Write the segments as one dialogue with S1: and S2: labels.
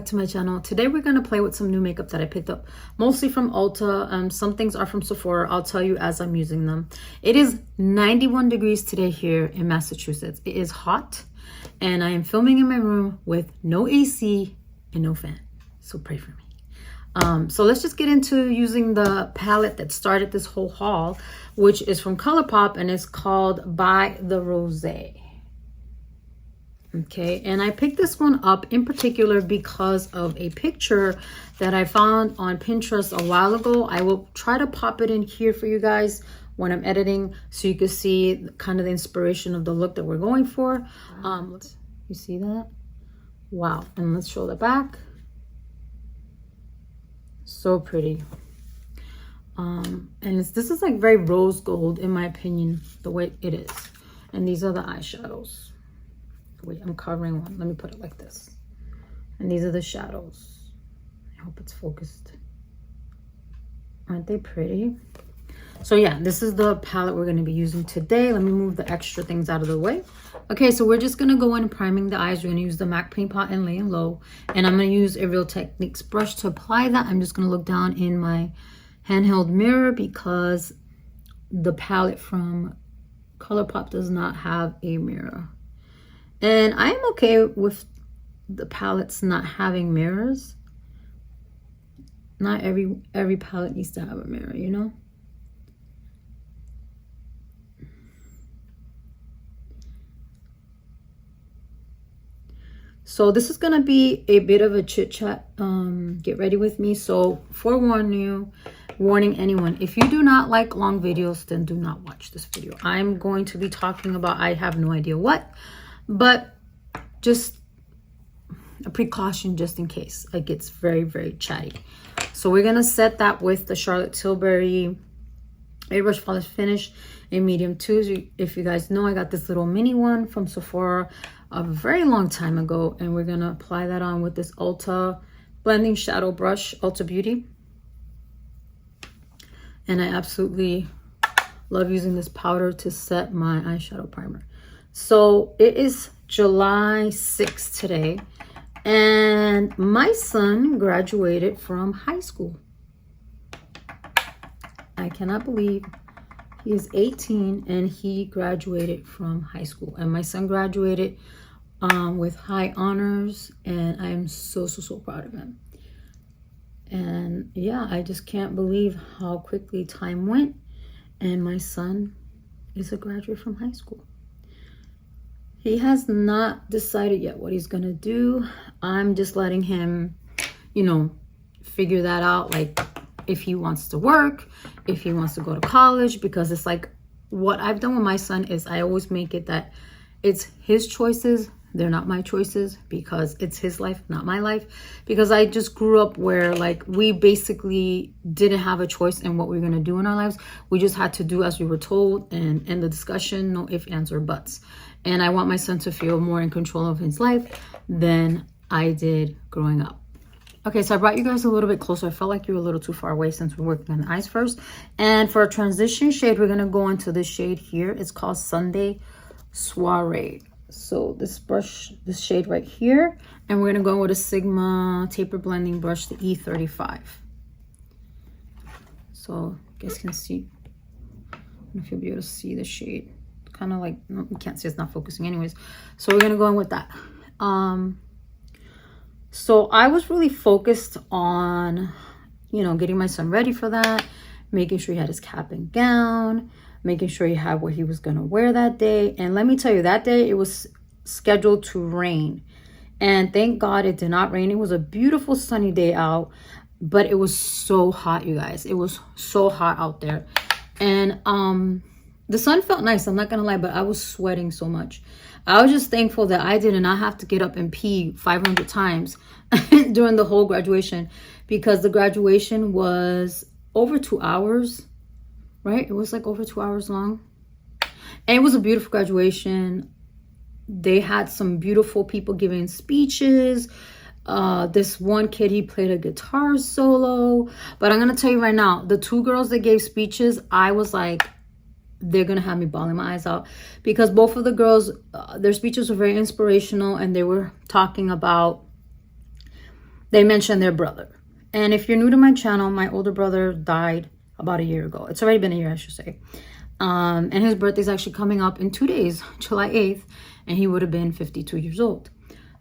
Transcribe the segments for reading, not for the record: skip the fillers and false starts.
S1: to my channel. Today we're going to play with some new makeup that I picked up, mostly from Ulta. Some things are from Sephora. I'll tell you as I'm using them. It is 91 degrees today here in Massachusetts. It is hot, and I am filming in my room with no AC and no fan. So pray for me. So let's just get into using the palette that started this whole haul, which is from ColourPop, and it's called By the ROSÉ. Okay, and I picked this one up in particular because of a picture that I found on Pinterest a while ago. I will try to pop it in here for you guys when I'm editing so you can see kind of the inspiration of the look that we're going for. You see that? Wow. And let's show the back. So pretty. And this is like very rose gold in my opinion, the way it is. And these are the eyeshadows. Wait, I'm covering one. Let me put it like this. And these are the shadows. I hope it's focused. Aren't they pretty? So yeah, this is the palette we're going to be using today. Let me move the extra things out of the way. Okay, so we're just going to go in priming the eyes. We're going to use the MAC Paint Pot and Laying Low. And I'm going to use a Real Techniques brush to apply that. I'm just going to look down in my handheld mirror because the palette from ColourPop does not have a mirror. And I am okay with the palettes not having mirrors. Not every palette needs to have a mirror, you know? So this is going to be a bit of a chit chat. Get ready with me. So forewarning anyone, if you do not like long videos, then do not watch this video. I'm going to be talking about I have no idea what. But just a precaution just in case. Like it's very, very chatty. So we're going to set that with the Charlotte Tilbury Airbrush Polish Finish in medium 2. If you guys know, I got this little mini one from Sephora a very long time ago. And we're going to apply that on with this Ulta Blending Shadow Brush, Ulta Beauty. And I absolutely love using this powder to set my eyeshadow primer. So it is July 6th today, and my son graduated from high school. I cannot believe he is 18 and he graduated from high school. And my son graduated with high honors, and I am so proud of him. And yeah, I just can't believe how quickly time went, and my son is a graduate from high school. He has not decided yet what he's going to do. I'm just letting him, you know, figure that out. Like if he wants to work, if he wants to go to college, because it's like what I've done with my son is I always make it that it's his choices. They're not my choices because it's his life, not my life. Because I just grew up where like we basically didn't have a choice in what we were going to do in our lives. We just had to do as we were told, and in the discussion, no ifs, ands, or buts. And I want my son to feel more in control of his life than I did growing up. Okay, so I brought you guys a little bit closer. I felt like you were a little too far away since we're working on the eyes first. And for a transition shade, we're going to go into this shade here. It's called Sunday Soiree. So this brush, this shade right here, and we're going to go with a Sigma taper blending brush, the E35. So you guys can see, I don't know if you'll be able to see the shade. Kind of like, you can't see, it's not focusing anyways. So we're going to go in with that. So I was really focused on, you know, getting my son ready for that, making sure he had his cap and gown, making sure he had what he was going to wear that day. And let me tell you, that day it was scheduled to rain. And thank God it did not rain. It was a beautiful sunny day out, but it was so hot, you guys. It was so hot out there. And the sun felt nice, I'm not going to lie, but I was sweating so much. I was just thankful that I did not have to get up and pee 500 times during the whole graduation, because the graduation was over 2 hours. Right? It was like over 2 hours long. And it was a beautiful graduation. They had some beautiful people giving speeches. This one kid, he played a guitar solo. But I'm going to tell you right now, the two girls that gave speeches, I was like, they're going to have me bawling my eyes out. Because both of the girls, their speeches were very inspirational. And they were talking about they mentioned their brother. And if you're new to my channel, my older brother died about a year ago. It's already been a year, I should say. And his birthday's actually coming up in 2 days, July 8th, and he would have been 52 years old.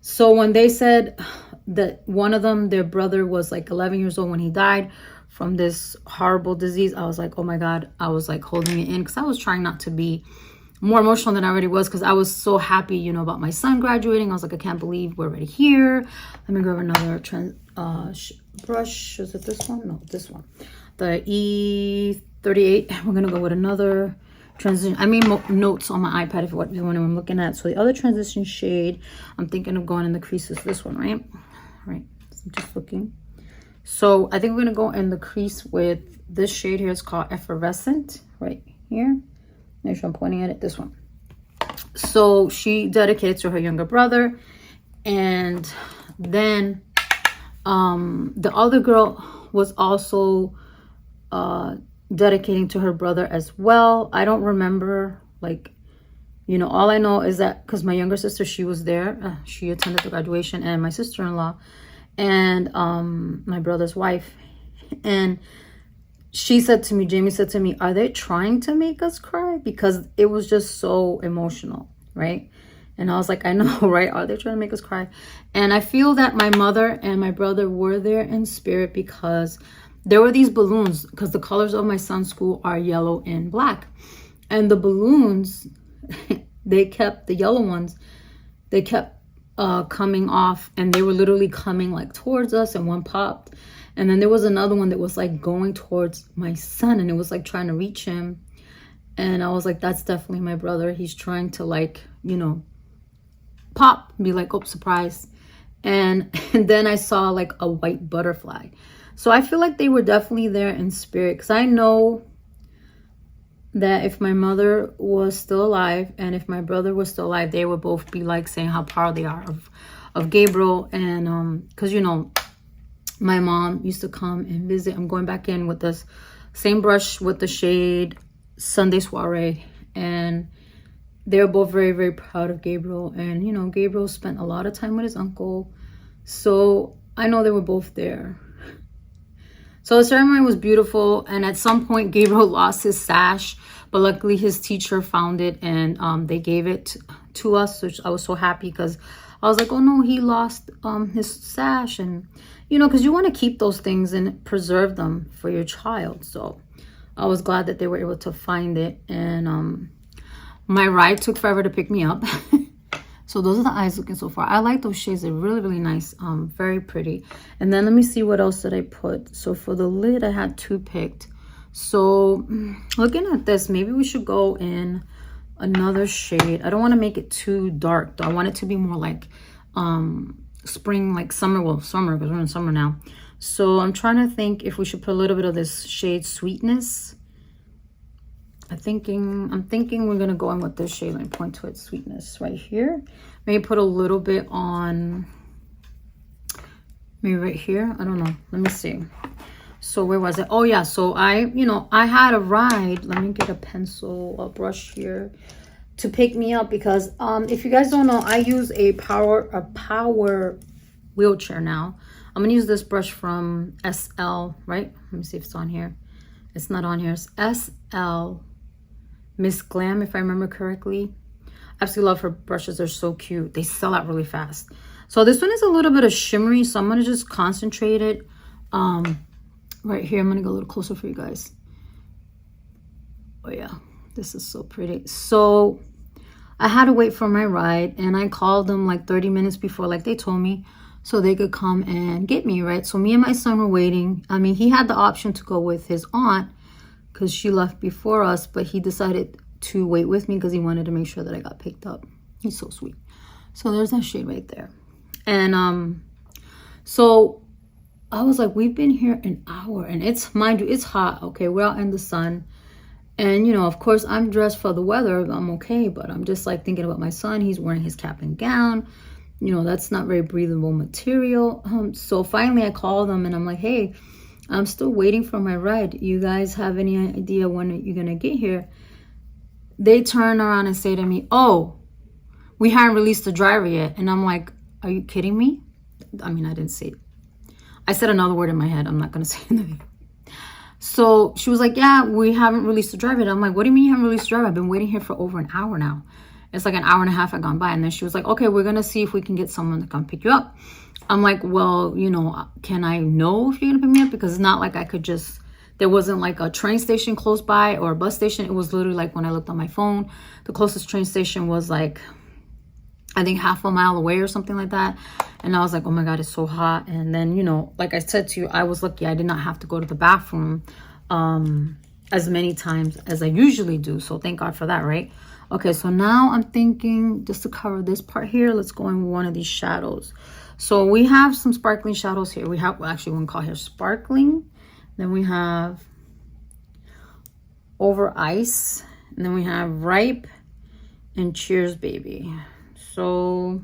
S1: So when they said that one of them, their brother, was like 11 years old when he died from this horrible disease, I was like, oh my God. I was like holding it in because I was trying not to be more emotional than I already was, because I was so happy, you know, about my son graduating. I was like, I can't believe we're already here. Let me grab another brush. Is it this one? No, this one. The E38. We're gonna go with another transition. I made notes on my iPad if what one I'm looking at. So the other transition shade, I'm thinking of going in the creases. This one, right? Right. So I'm just looking. So I think we're gonna go in the crease with this shade here. It's called Effervescent, right here. Make sure I'm pointing at it. This one. So she dedicated to her younger brother, and then the other girl was also dedicating to her brother as well. I don't remember, like, you know, all I know is that because my younger sister, she was there, she attended the graduation, and my sister-in-law and my brother's wife, and she said to me, Jamie said to me, are they trying to make us cry? Because it was just so emotional, right? And I was like, I know, right? Are they trying to make us cry? And I feel that my mother and my brother were there in spirit, because there were these balloons, because the colors of my son's school are yellow and black. And the balloons, they kept, the yellow ones, they kept coming off, and they were literally coming like towards us, and one popped. And then there was another one that was like going towards my son, and it was like trying to reach him. And I was like, that's definitely my brother. He's trying to, like, you know, pop, be like, oh, surprise. And then I saw like a white butterfly. So I feel like they were definitely there in spirit, because I know that if my mother was still alive and if my brother was still alive, they would both be like saying how proud they are of Gabriel. And because, you know, my mom used to come and visit. I'm going back in with this same brush with the shade Sunday Soiree, and they're both very, very proud of Gabriel. And, you know, Gabriel spent a lot of time with his uncle, so I know they were both there. So the ceremony was beautiful, and at some point Gabriel lost his sash, but luckily his teacher found it, and they gave it to us, which I was so happy, because I was like, oh no, he lost his sash. And you know, because you want to keep those things and preserve them for your child. So I was glad that they were able to find it. And my ride took forever to pick me up. So those are the eyes looking so far. I like those shades. They're really, really nice. Very pretty. And then let me see what else did I put. So for the lid, I had 2 picked. So looking at this, maybe we should go in another shade. I don't want to make it too dark though. I want it to be more like spring, like summer. Well, summer, because we're in summer now. So I'm trying to think if we should put a little bit of this shade Sweetness. I'm thinking we're gonna go in with this shade. Let me point to it, Sweetness, right here. Maybe put a little bit on, maybe right here. I don't know. Let me see. So where was it? Oh yeah. So I had a ride. Let me get a pencil, a brush here to pick me up, because if you guys don't know, I use a power wheelchair now. I'm gonna use this brush from SL, right? Let me see if it's on here. It's not on here. It's SL Miss Glam, if I remember correctly. I absolutely love her brushes. They're so cute. They sell out really fast. So this one is a little bit of shimmery, so I'm gonna just concentrate it right here. I'm gonna go a little closer for you guys. Oh yeah, this is so pretty. So I had to wait for my ride, and I called them like 30 minutes before, like they told me, so they could come and get me, right? So me and my son were waiting. I mean, he had the option to go with his aunt because she left before us, but he decided to wait with me because he wanted to make sure that I got picked up. He's so sweet. So there's that shade right there. And so I was like, we've been here an hour, and it's, mind you, it's hot. Okay, we're out in the sun. And, you know, of course, I'm dressed for the weather. I'm okay, but I'm just like thinking about my son. He's wearing his cap and gown. You know, that's not very breathable material. So finally I called them and I'm like, hey, I'm still waiting for my ride. You guys have any idea when you're going to get here? They turn around and say to me, oh, we haven't released the driver yet. And I'm like, are you kidding me? I mean, I didn't say I said another word in my head. I'm not going to say it in the video. So she was like, yeah, we haven't released the driver. I'm like, what do you mean you haven't released the driver? I've been waiting here for over an hour now. It's like an hour and a half had gone by. And then she was like, okay, we're going to see if we can get someone to come pick you up. I'm like, well, you know, can I know if you're going to pick me up? Because it's not like I could just, there wasn't like a train station close by or a bus station. It was literally like when I looked on my phone, the closest train station was like, I think half a mile away or something like that. And I was like, oh my God, it's so hot. And then, you know, like I said to you, I was lucky I did not have to go to the bathroom as many times as I usually do. So thank God for that, right? Okay, so now I'm thinking just to cover this part here, let's go in with one of these shadows. So we have some sparkling shadows here. We have, well, actually one called here sparkling. Then we have Over Ice. And then we have Ripe and Cheers Baby. So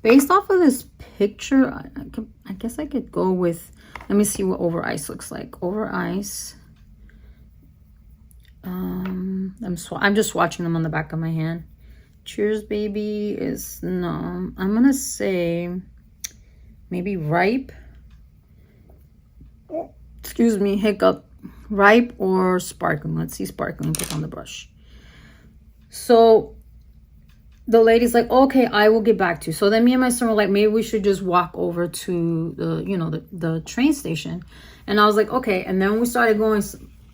S1: based off of this picture, I guess I could go with, let me see what Over Ice looks like. Over Ice. I'm just swatching them on the back of my hand. Cheers Baby is, no, I'm gonna say maybe Ripe. Excuse me, hiccup. Ripe or Sparkling. Let's see Sparkling, put on the brush. So the lady's like, okay, I will get back to you. So then me and my son were like, maybe we should just walk over to the, you know, the train station. And I was like, okay. And then we started going,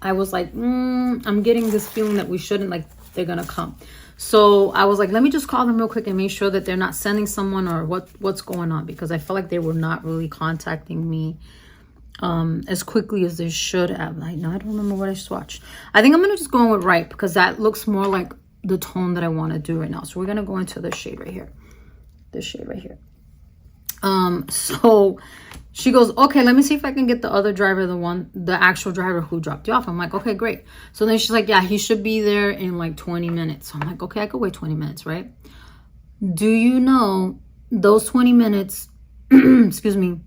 S1: I was like, I'm getting this feeling that we shouldn't, like, they're gonna come. So I was like, let me just call them real quick and make sure that they're not sending someone or what's going on, because I felt like they were not really contacting me as quickly as they should have. Like, no, I don't remember what I swatched. I think I'm gonna just go in with Ripe because that looks more like the tone that I want to do right now. So we're gonna go into this shade right here. This shade right here. So she goes, okay, let me see if I can get the other driver, the actual driver who dropped you off. I'm like, okay, great. So then she's like, yeah, he should be there in like 20 minutes. So I'm like, okay, I could wait 20 minutes, right? Do you know those 20 minutes, excuse me,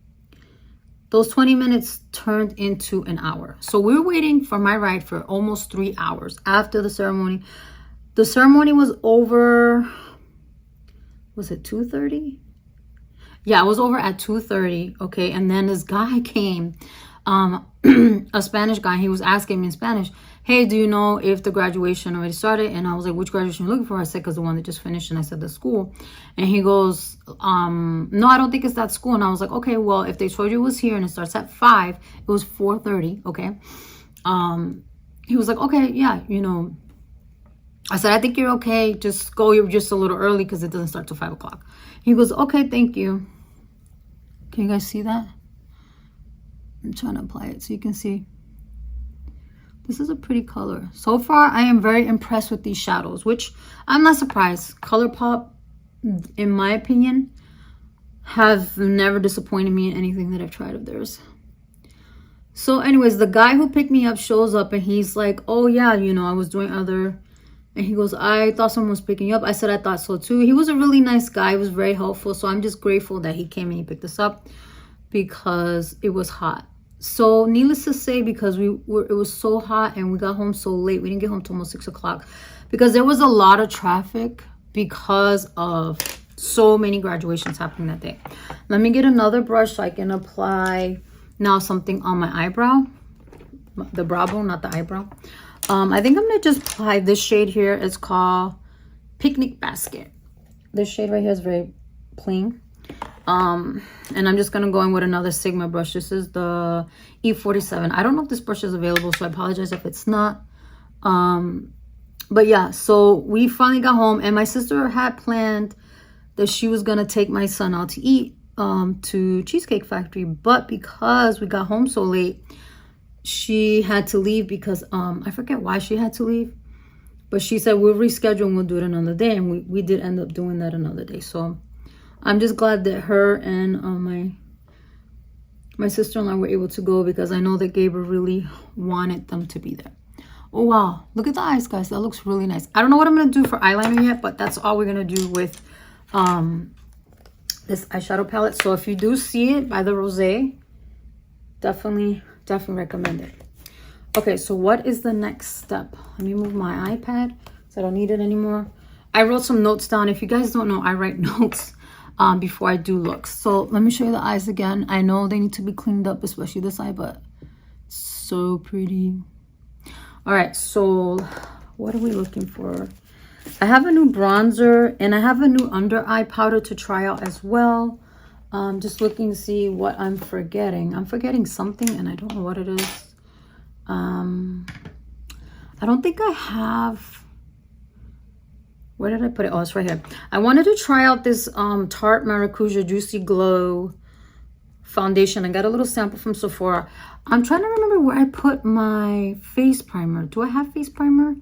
S1: those 20 minutes turned into an hour. So we were waiting for my ride for almost 3 hours after the ceremony. The ceremony was over, was it 2:30? Yeah, it was over at 2:30, okay? And then this guy came, a Spanish guy. He was asking me in Spanish, hey, do you know if the graduation already started? And I was like, which graduation are you looking for? I said, because the one that just finished. And I said, the school. And he goes, no, I don't think it's that school. And I was like, okay, well, if they told you it was here and it starts at 5, it was 4:30, okay? He was like, okay, yeah, you know. I said, I think you're okay. Just go, you're just a little early because it doesn't start till 5 o'clock. He goes, okay, thank you. Can you guys see that? I'm trying to apply it so you can see. This is a pretty color. So far, I am very impressed with these shadows, which I'm not surprised. ColourPop, in my opinion, have never disappointed me in anything that I've tried of theirs. So anyways, the guy who picked me up shows up and he's like, oh yeah, you know, I was doing other... And he goes, I thought someone was picking you up. I said, I thought so too. He was a really nice guy. He was very helpful. So I'm just grateful that he came and he picked us up because it was hot. So needless to say, because it was so hot and we got home so late. We didn't get home till almost 6 o'clock because there was a lot of traffic because of so many graduations happening that day. Let me get another brush so I can apply now something on my eyebrow. The brow bone, not the eyebrow. I think I'm going to just apply this shade here. It's called Picnic Basket. This shade right here is very plain. And I'm just going to go in with another Sigma brush. This is the E47. I don't know if this brush is available, so I apologize if it's not. But yeah, so we finally got home. And my sister had planned that she was going to take my son out to eat to Cheesecake Factory. But because we got home so late, she had to leave because I forget why she had to leave, but she said we'll reschedule and we'll do it another day, and we did end up doing that another day. So I'm just glad that her and my sister-in-law were able to go because I know that Gabriel really wanted them to be there. Oh wow, look at the eyes, guys. That looks really nice. I don't know what I'm gonna do for eyeliner yet, but that's all we're gonna do with this eyeshadow palette. So if you do see it by the ROSÉ, definitely recommend it. Okay, so what is the next step? Let me move my iPad so I don't need it anymore. I wrote some notes down. If you guys don't know, I write notes before I do looks. So let me show you the eyes again. I know they need to be cleaned up, especially this eye, but so pretty. All right, so what are we looking for? I have a new bronzer and I have a new under eye powder to try out as well. Just looking to see what I'm forgetting. I'm forgetting something and I don't know what it is. I don't think I have. Where did I put it? Oh, it's right here. I wanted to try out this Tarte Maracuja Juicy Glow foundation. I got a little sample from Sephora. I'm trying to remember where I put my face primer. Do I have face primer?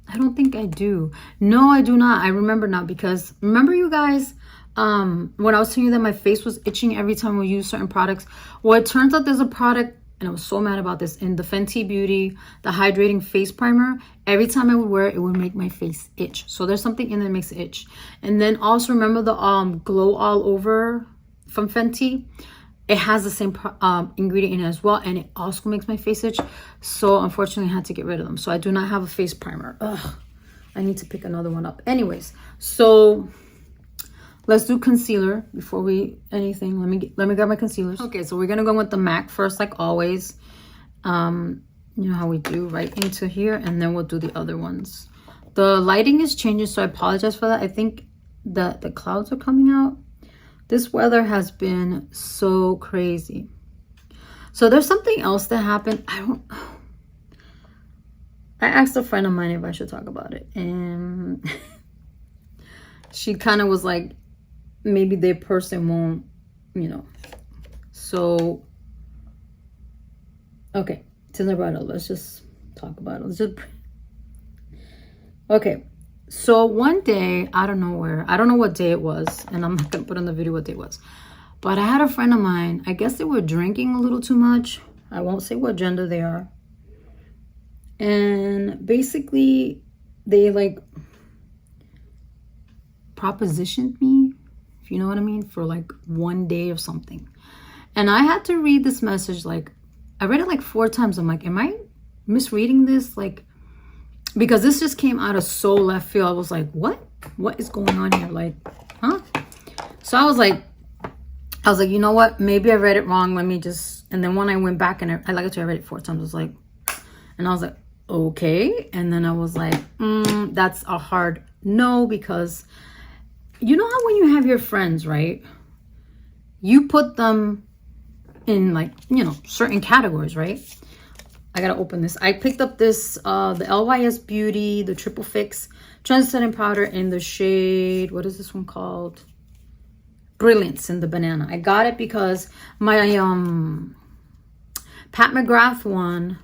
S1: I don't think I do. No, I do not. I remember now, because remember, you guys, when I was telling you that my face was itching every time we use certain products. Well, it turns out there's a product, and I was so mad about this, in the Fenty Beauty, the hydrating face primer. Every time I would wear it, it would make my face itch. So there's something in there that makes it itch. And then also remember the Glow All Over from Fenty. It has the same ingredient in it as well, and it also makes my face itch. So unfortunately, I had to get rid of them. So I do not have a face primer. Ugh, I need to pick another one up. Anyways, so let's do concealer before we anything. Let me grab my concealers. Okay, so we're gonna go with the MAC first, like always. You know how we do, right into here, and then we'll do the other ones. The lighting is changing, so I apologize for that. I think that the clouds are coming out. This weather has been so crazy. So there's something else that happened. I asked a friend of mine if I should talk about it, and she kind of was like, maybe their person won't, you know. So, okay, since I brought it up, let's just talk about it. Okay. So one day, out of nowhere, I don't know what day it was, and I'm not gonna put on the video what day it was, but I had a friend of mine, I guess they were drinking a little too much. I won't say what gender they are. And basically, they like propositioned me, if you know what I mean, for like one day or something. And I had to read this message, like, I read it like 4 times. I'm like, am I misreading this? Like, because this just came out of so left field. I was like, what is going on here? Like, huh? So I was like, you know what, maybe I read it wrong, let me just. And then when I went back and I like I read it 4 times, I was like, and I was like, okay. And then I was like, that's a hard no, because you know how when you have your friends, right, you put them in, like, you know, certain categories, right? I gotta open this. I picked up this, the LYS Beauty, the Triple Fix Translucent Powder in the shade, what is this one called? Brilliance in the Banana. I got it because my Pat Mcgrath one,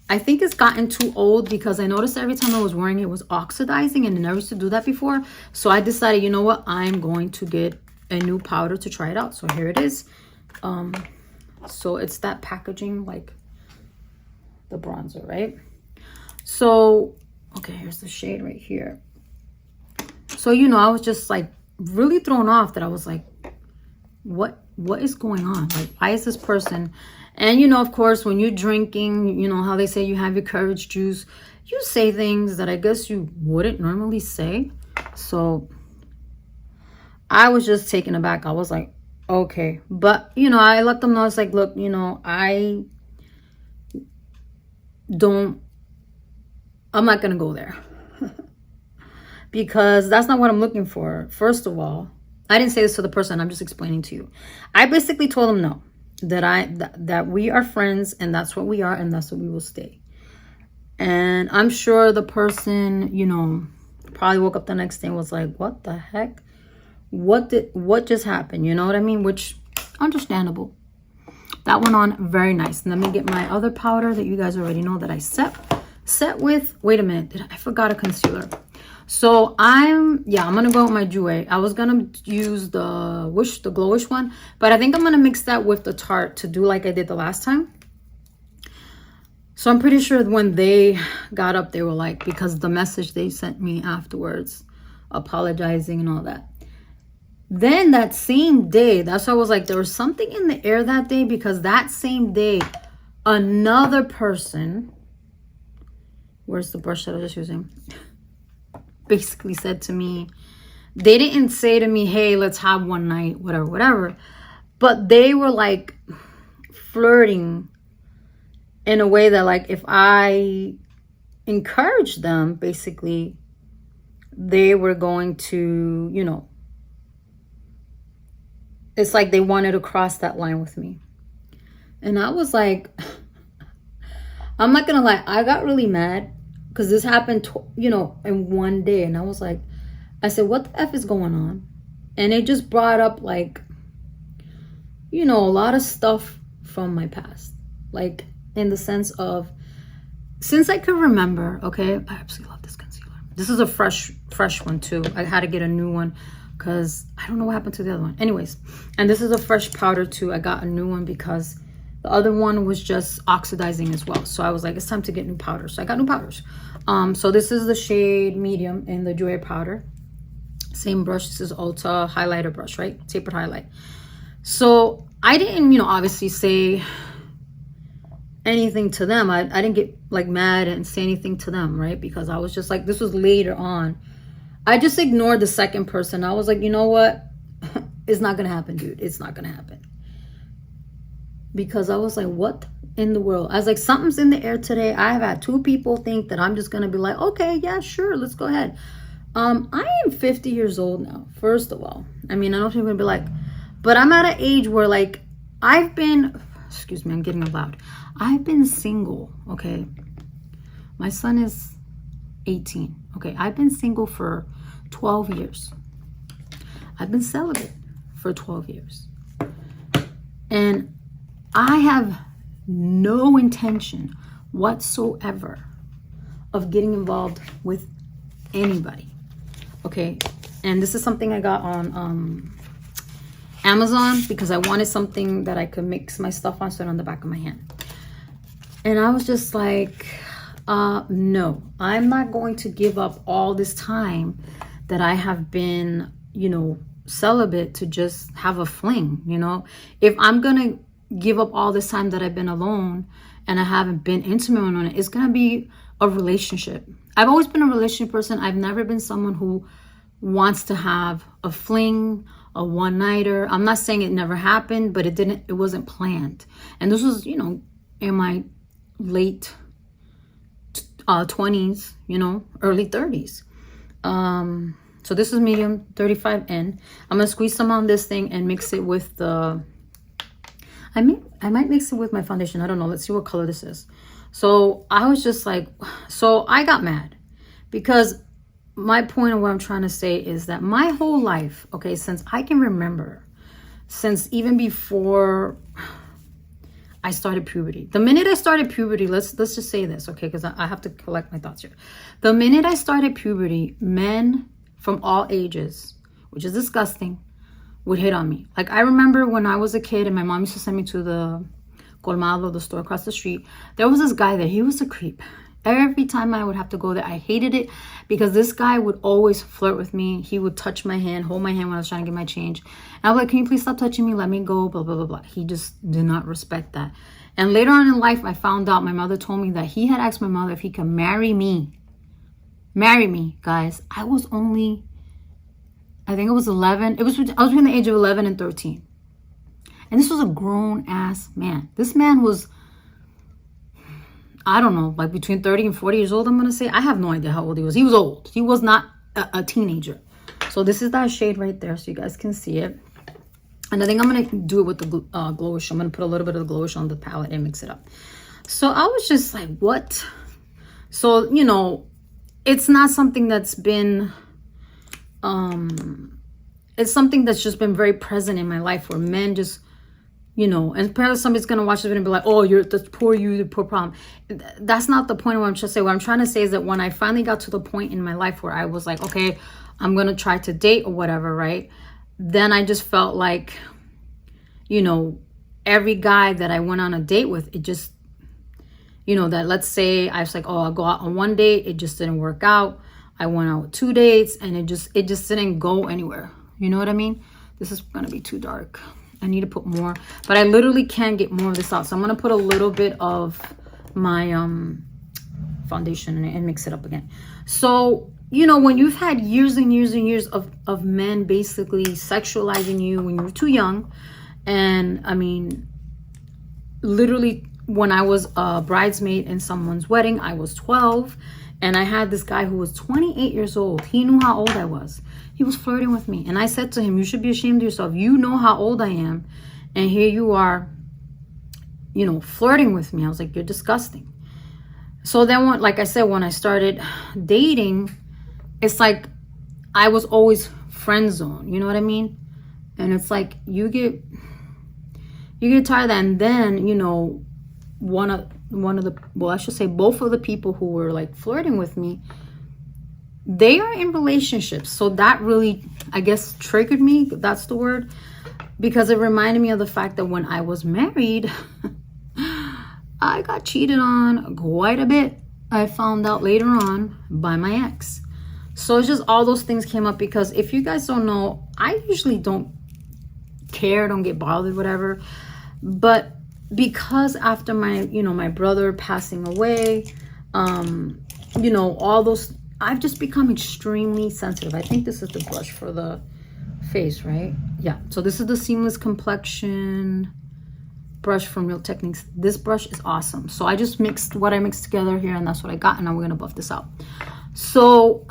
S1: I think it's gotten too old, because I noticed every time I was wearing it, it was oxidizing, and I never used to do that before. So I decided, you know what, I'm going to get a new powder to try it out. So here it is. So it's that packaging, like the bronzer, right? So, okay, here's the shade right here. So, you know, I was just like really thrown off, that I was like, what is going on? Like, why is this person? And, you know, of course, when you're drinking, you know how they say you have your courage juice, you say things that I guess you wouldn't normally say. So I was just taken aback. I was like, okay. But, you know, I let them know, it's like, look, you know, I'm not gonna go there because that's not what I'm looking for. First of all, I didn't say this to the person, I'm just explaining to you. I basically told them no, that we are friends, and that's what we are, and that's what we will stay. And I'm sure the person, you know, probably woke up the next day and was like, what the heck, what just happened? You know what I mean? Which, understandable. That went on very nice. And let me get my other powder that you guys already know that I set with. Wait a minute, I forgot a concealer. So I'm gonna go with my Jouer. I was gonna use the Glowish one, but I think I'm gonna mix that with the Tarte to do like I did the last time. So I'm pretty sure when they got up, they were like, because the message they sent me afterwards, apologizing and all that. Then that same day, that's why I was like, there was something in the air that day, because that same day, another person, where's the brush that I was just using, basically said to me they didn't say to me, hey, let's have one night, whatever, whatever. But they were like flirting in a way that, like, if I encouraged them, basically, they were going to, you know, it's like they wanted to cross that line with me. And I was like, I'm not gonna lie, I got really mad because this happened, you know, in one day. And I was like, I said, what the F is going on? And it just brought up, like, you know, a lot of stuff from my past. Like, in the sense of, since I could remember, okay, I absolutely love this concealer. This is a fresh one too. I had to get a new one because I don't know what happened to the other one. Anyways, and this is a fresh powder too. I got a new one because the other one was just oxidizing as well. So I was like, it's time to get new powders. So I got new powders. So this is the shade medium in the Joya powder. Same brush. This is Ulta highlighter brush, right? Tapered highlight. So I didn't, you know, obviously say anything to them. I didn't get like mad and say anything to them, right? Because I was just like, this was later on. I just ignored the second person. I was like, you know what? It's not gonna happen, dude. It's not gonna happen. Because I was like, what in the world? I was like, something's in the air today. I have had 2 people think that I'm just gonna be like, okay, yeah, sure, let's go ahead. I am 50 years old now, first of all. I mean, I know people are gonna be like, but I'm at an age where, like, I've been, excuse me, I'm getting loud. I've been single, okay? My son is 18, okay? I've been single for 12 years. I've been celibate for 12 years. And I have no intention whatsoever of getting involved with anybody, okay? And this is something I got on Amazon because I wanted something that I could mix my stuff on, so on the back of my hand. And I was just like, no, I'm not going to give up all this time that I have been, you know, celibate to just have a fling, you know? If I'm gonna give up all this time that I've been alone and I haven't been intimate on it, it's gonna be a relationship. I've always been a relationship person. I've never been someone who wants to have a fling, a one-nighter. I'm not saying it never happened, but it wasn't planned. And this was, you know, in my late 20s, you know, early 30s. So this is medium 35N. I'm gonna squeeze some on this thing and mix it with the, I might mix it with my foundation. I don't know. Let's see what color this is. So I was just like, so I got mad because my point of what I'm trying to say is that my whole life, okay, since I can remember, since even before I started puberty. The minute I started puberty, let's just say this, okay, because I have to collect my thoughts here. The minute I started puberty, men from all ages, which is disgusting, would hit on me. Like, I remember when I was a kid and my mom used to send me to the colmado, the store across the street, there was this guy there. He was a creep. Every time I would have to go there, I hated it because this guy would always flirt with me. He would touch my hand, hold my hand when I was trying to get my change. And I was like, can you please stop touching me? Let me go, blah, blah, blah, blah. He just did not respect that. And later on in life, I found out, my mother told me that he had asked my mother if he could marry me. Marry me, guys. I was only, I think it was 11. I was between the age of 11 and 13. And this was a grown-ass man. This man was, I don't know, like between 30 and 40 years old, I'm going to say. I have no idea how old he was. He was old. He was not a teenager. So this is that shade right there so you guys can see it. And I think I'm going to do it with the glowish. I'm going to put a little bit of the glowish on the palette and mix it up. So I was just like, what? So, you know, it's not something that's been, it's something that's just been very present in my life where men just, you know, and apparently somebody's going to watch this video and be like, oh, you're the poor you, the poor problem. That's not the point of what I'm trying to say. What I'm trying to say is that when I finally got to the point in my life where I was like, okay, I'm going to try to date or whatever, right? Then I just felt like, you know, every guy that I went on a date with, it just, you know, that let's say I was like, oh, I'll go out on one date. It just didn't work out. I went out with 2 dates and it just didn't go anywhere. You know what I mean? This is going to be too dark. I need to put more, but I literally can't get more of this out. So I'm going to put a little bit of my foundation and mix it up again. So, you know, when you've had years and years and years of men basically sexualizing you when you were too young, and I mean, literally when I was a bridesmaid in someone's wedding, I was 12, and I had this guy who was 28 years old. He knew how old I was. He was flirting with me, and I said to him, you should be ashamed of yourself. You know how old I am, and here you are, you know, flirting with me. I was like, you're disgusting. So then, like I said, when I started dating, it's like I was always friend zone. You know what I mean? And it's like you get tired of that. And then, you know, one of the, well, I should say both of the people who were like flirting with me, they are in relationships. So that really, I guess, triggered me. That's the word. Because it reminded me of the fact that when I was married, I got cheated on quite a bit. I found out later on by my ex. So it's just all those things came up, because if you guys don't know, I usually don't care, don't get bothered, whatever. But because after my, you know, my brother passing away, you know, all those, I've just become extremely sensitive. I think this is the brush for the face, right? Yeah. So this is the Seamless Complexion brush from Real Techniques. This brush is awesome. So I just mixed what I mixed together here, and that's what I got, and now we're gonna buff this out. So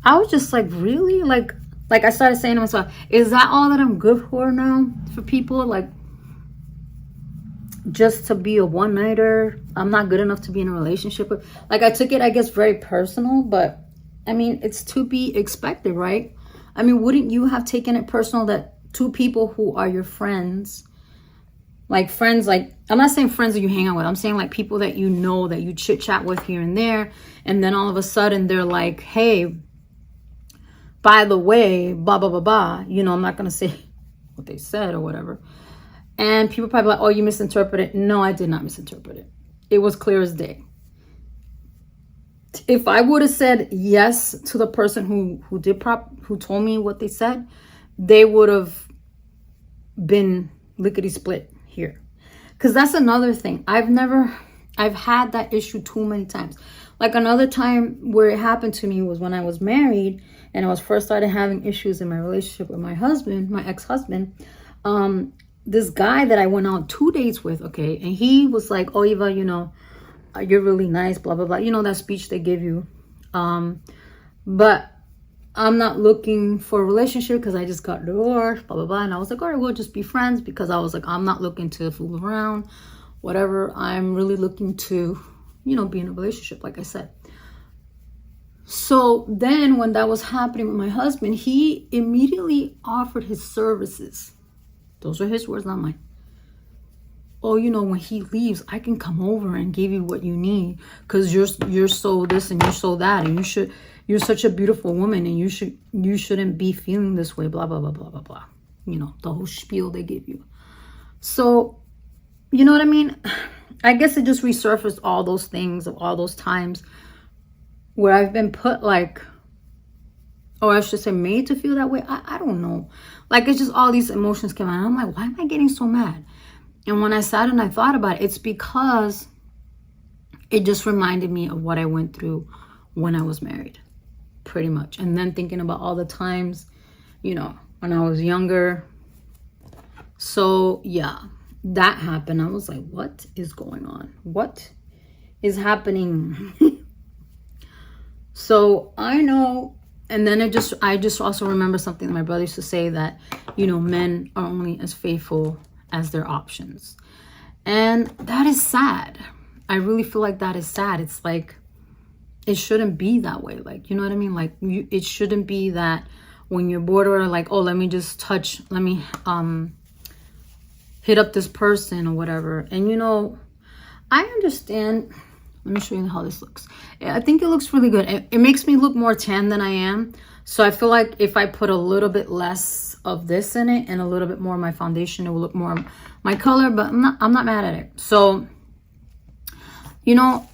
S1: I was just like, really, like I started saying to myself, is that all that I'm good for now? For people, like, just to be a one-nighter? I'm not good enough to be in a relationship with. Like, I took it, I guess, very personal, but I mean, it's to be expected, right? I mean, wouldn't you have taken it personal that two people who are your friends, like friends, like, I'm not saying friends that you hang out with, I'm saying like people that you know, that you chit chat with here and there, and then all of a sudden they're like, hey, by the way, blah, blah, blah, blah. You know, I'm not going to say what they said or whatever. And people probably like, oh, you misinterpreted. No, I did not misinterpret it. It was clear as day. If I would have said yes to the person who told me what they said, they would have been lickety split here. Because that's another thing. I've had that issue too many times. Like, another time where it happened to me was when I was married and I was first started having issues in my relationship with my husband, my ex-husband. This guy that I went on 2 dates with, okay, and he was like, oh, Eva, you know, you're really nice, blah, blah, blah. You know, that speech they give you. But I'm not looking for a relationship because I just got divorced, blah, blah, blah. And I was like, all right, we'll just be friends, because I was like, I'm not looking to fool around, whatever. I'm really looking to, you know, be in a relationship, like I said. So then when that was happening with my husband, he immediately offered his services. Those are his words, not mine. Oh, you know, when he leaves, I can come over and give you what you need, because you're so this and you're so that, and you're such a beautiful woman, and you shouldn't be feeling this way, blah, blah, blah, blah, blah, blah. You know, the whole spiel they give you. So, you know what I mean? I guess it just resurfaced all those things of all those times where I've been put like, or I should say made to feel that way. I don't know. Like, it's just all these emotions came out. I'm like, why am I getting so mad? And when I sat and I thought about it, it's because it just reminded me of what I went through when I was married, pretty much. And then thinking about all the times, you know, when I was younger. So yeah, that happened. I was like, what is going on? What is happening? So I know. And then I just also remember something that my brother used to say, that, you know, men are only as faithful as their options. And that is sad. I really feel like that is sad. It's like, it shouldn't be that way. Like, you know what I mean? Like, it shouldn't be that when you're bored, or like, oh, let me just let me hit up this person or whatever. And, you know, I understand. Let me show you how this looks. I think it looks really good. It makes me look more tan than I am. So I feel like if I put a little bit less of this in it and a little bit more of my foundation, it will look more my color, but I'm not mad at it. So, you know,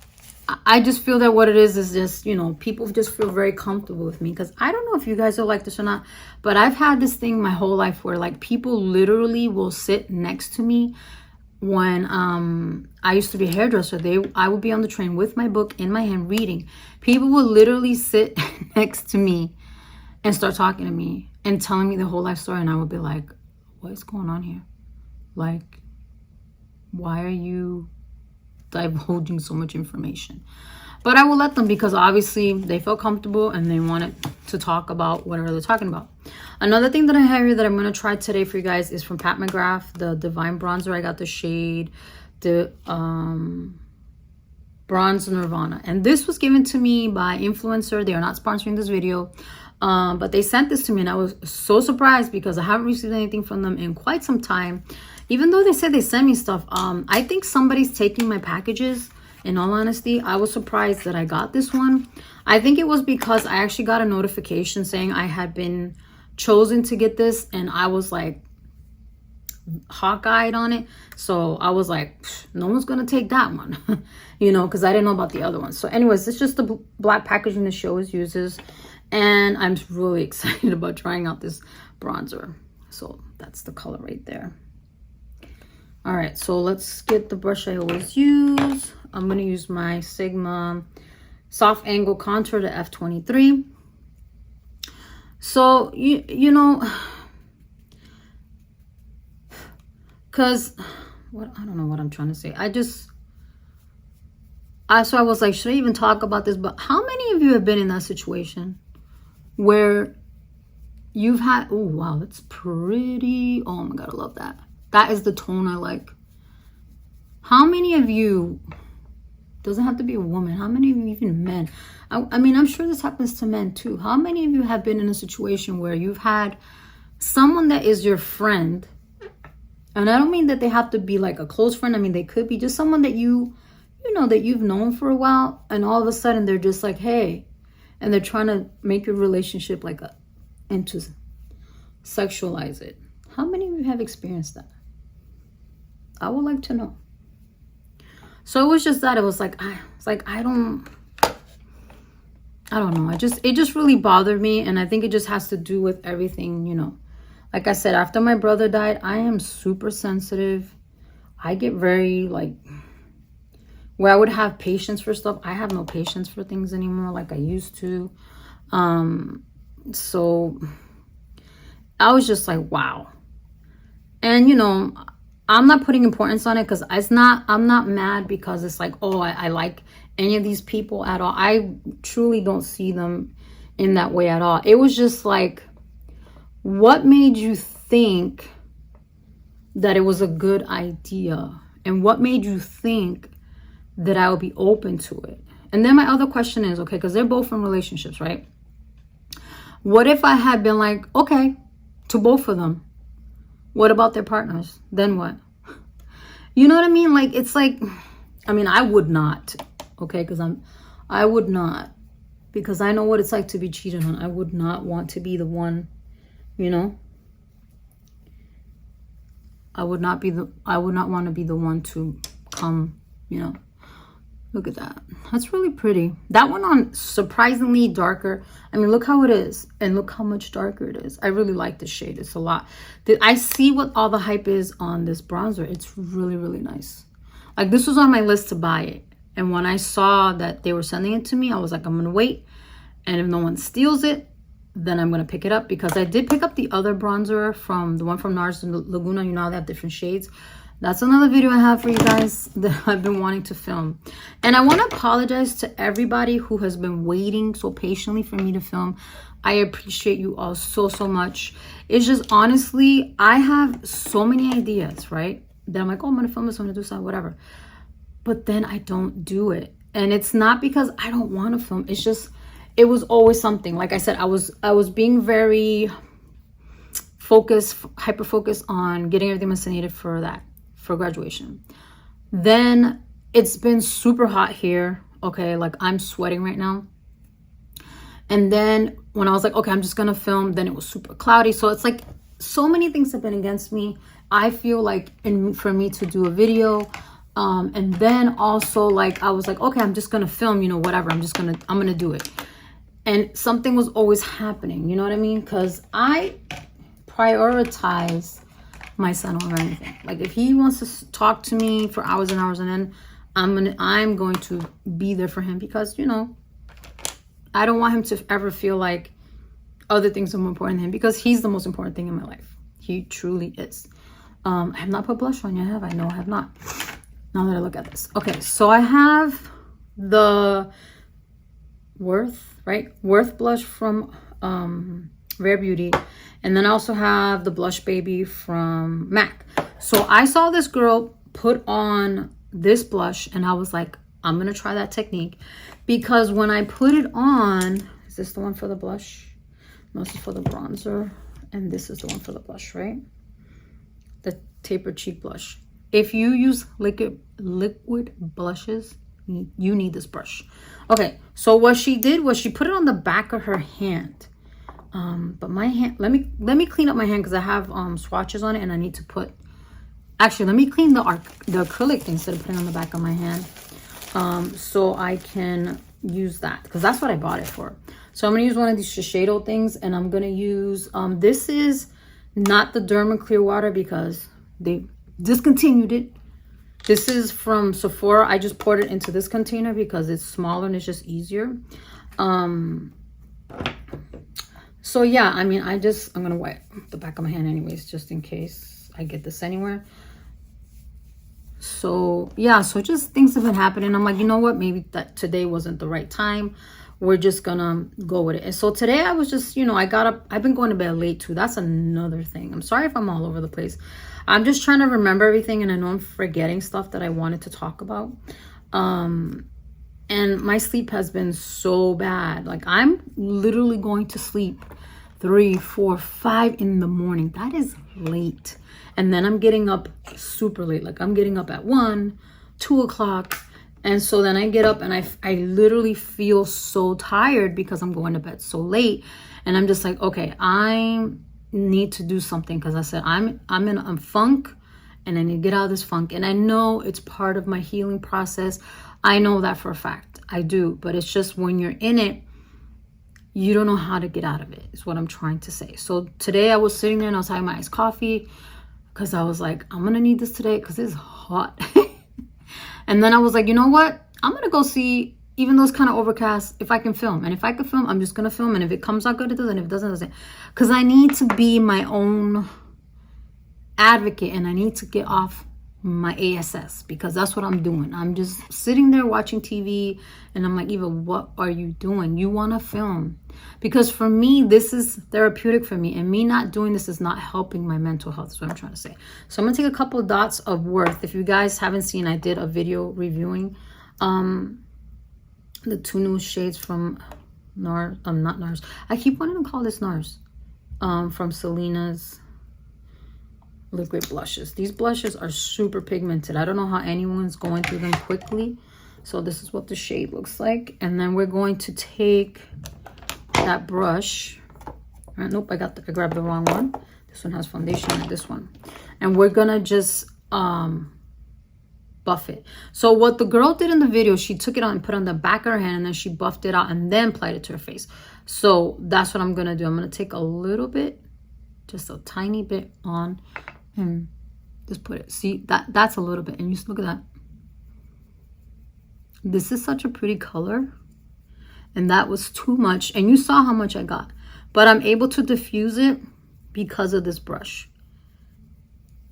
S1: I just feel that what it is just, you know, people just feel very comfortable with me, because I don't know if you guys are like this or not, but I've had this thing my whole life where like people literally will sit next to me when I used to be a hairdresser, I would be on the train with my book in my hand reading. People would literally sit next to me and start talking to me and telling me the whole life story, and I would be like, what is going on here? Like, why are you divulging so much information? But I will let them, because obviously they feel comfortable and they wanted to talk about whatever they're talking about. Another thing that I have here that I'm going to try today for you guys is from Pat Mcgrath, the Divine Bronzer. I got the shade, the Bronze Nirvana. And this was given to me by Influencer. They are not sponsoring this video. But they sent this to me and I was so surprised because I haven't received anything from them in quite some time. Even though they said they sent me stuff, I think somebody's taking my packages. In all honesty, I was surprised that I got this one. I think it was because I actually got a notification saying I had been chosen to get this, and I was like hawk-eyed on it. So I was like, no one's gonna take that one, you know, because I didn't know about the other ones. So anyways, it's just the black packaging the show uses, and I'm really excited about trying out this bronzer. So that's the color right there. All right, so let's get the brush I always use. I'm going to use my Sigma Soft Angle Contour to F23. So, you know, because, I don't know what I'm trying to say. So I was like, should I even talk about this? But how many of you have been in that situation where you've had, oh, wow, that's pretty. Oh, my God, I love that. That is the tone I like. How many of you, doesn't have to be a woman, how many of you, even men, I mean, I'm sure this happens to men too. How many of you have been in a situation where you've had someone that is your friend, and I don't mean that they have to be like a close friend, I mean, they could be just someone that you know, that you've known for a while, and all of a sudden they're just like, hey, and they're trying to make your relationship like and to sexualize it. How many of you have experienced that? I would like to know. So it was just that. It was like, I don't know. It just really bothered me. And I think it just has to do with everything, you know. Like I said, after my brother died, I am super sensitive. I get very, like, where I would have patience for stuff, I have no patience for things anymore like I used to. So I was just like, wow. And, you know, I'm not putting importance on it because I'm not mad because it's like, oh, I like any of these people at all. I truly don't see them in that way at all. It was just like, what made you think that it was a good idea? And what made you think that I would be open to it? And then my other question is, okay, because they're both in relationships, right? What if I had been like, okay, to both of them? What about their partners? Then what? You know what I mean? Like, it's like, I mean, I would not, okay? Because I would not, because I know what it's like to be cheated on. I would not want to be the one, you know? I would not want to be the one to come, you know? Look at that. That's really pretty. That one on surprisingly darker. I mean, look how it is. And look how much darker it is. I really like this shade. It's a lot. I see what all the hype is on this bronzer. It's really, really nice. Like, this was on my list to buy it. And when I saw that they were sending it to me, I was like, I'm going to wait. And if no one steals it, then I'm going to pick it up. Because I did pick up the other bronzer from the one from NARS and Laguna. You know how they have different shades. That's another video I have for you guys that I've been wanting to film. And I want to apologize to everybody who has been waiting so patiently for me to film. I appreciate you all so, so much. It's just, honestly, I have so many ideas, right? That I'm like, oh, I'm going to film this, I'm going to do something, whatever. But then I don't do it. And it's not because I don't want to film. It's just, it was always something. Like I said, I was being very focused, hyper-focused on getting everything messinated for that. For graduation. Then it's been super hot here, okay, like I'm sweating right now. And then when I was like, okay, I'm just gonna film, then it was super cloudy. So it's like so many things have been against me. I feel like for me to do a video, and then also like I was like, okay, I'm just gonna film, you know, whatever, I'm gonna do it. And something was always happening, you know what I mean? Because I prioritize my son or anything. Like if he wants to talk to me for hours and hours and then I'm going to be there for him, because, you know, I don't want him to ever feel like other things are more important than him, because he's the most important thing in my life. He truly is. I have not put blush on yet, have I? No, I have not. Now that I look at this. Okay, so I have the Worth blush from Rare Beauty. And then I also have the Blush Baby from MAC. So I saw this girl put on this blush and I was like, I'm going to try that technique. Because when I put it on, is this the one for the blush? No, this is for the bronzer. And this is the one for the blush, right? The Tapered Cheek Blush. If you use liquid blushes, you need this brush. Okay, so what she did was she put it on the back of her hand. But my hand, let me clean up my hand because I have swatches on it and I need to put, actually let me clean the acrylic thing instead of putting it on the back of my hand, so I can use that, because that's what I bought it for. So I'm gonna use one of these Shiseido things, and I'm gonna use this is not the Derma Clear Water because they discontinued it. This is from Sephora. I just poured it into this container because it's smaller and it's just easier. So yeah, I mean, I'm gonna wipe the back of my hand anyways, just in case I get this anywhere. So yeah, so just things have been happening. I'm like, you know what, maybe that today wasn't the right time. We're just gonna go with it. And so today I was just, you know, I got up, I've been going to bed late too. That's another thing. I'm sorry if I'm all over the place. I'm just trying to remember everything, and I know I'm forgetting stuff that I wanted to talk about. And my sleep has been so bad. Like I'm literally going to sleep 3, 4, 5 in the morning. That is late. And then I'm getting up super late. Like I'm getting up at 1, 2 o'clock. And so then I get up and I literally feel so tired because I'm going to bed so late. And I'm just like, okay, I need to do something, because I said I'm in a funk and I need to get out of this funk. And I know it's part of my healing process. I know that for a fact. I do. But it's just when you're in it, you don't know how to get out of it, is what I'm trying to say. So today I was sitting there and I was having my iced coffee because I was like, I'm going to need this today because it's hot. And then I was like, you know what? I'm going to go see, even though it's kind of overcast, if I can film. And if I can film, I'm just going to film. And if it comes out good, it does. And if it doesn't, it doesn't. Because I need to be my own advocate, and I need to get off my ASS, because that's what I'm doing. I'm just sitting there watching TV and I'm like, Eva, what are you doing? You want to film. Because for me, this is therapeutic for me, and me not doing this is not helping my mental health. That's what I'm trying to say. So I'm gonna take a couple of dots of Worth. If you guys haven't seen, I did a video reviewing the 2 new shades from NARS, not NARS, I keep wanting to call this NARS, from Selena's liquid blushes. These blushes are super pigmented. I don't know how anyone's going through them quickly. So this is what the shade looks like. And then we're going to take that brush. Nope, I grabbed the wrong one. This one has foundation in this one. And we're gonna just buff it. So what the girl did in the video, she took it on and put it on the back of her hand, and then she buffed it out and then applied it to her face. So that's what I'm gonna do. I'm gonna take a little bit, just a tiny bit on, and just put it. See, that's a little bit. And you just look at that. This is such a pretty color. And that was too much. And you saw how much I got. But I'm able to diffuse it because of this brush.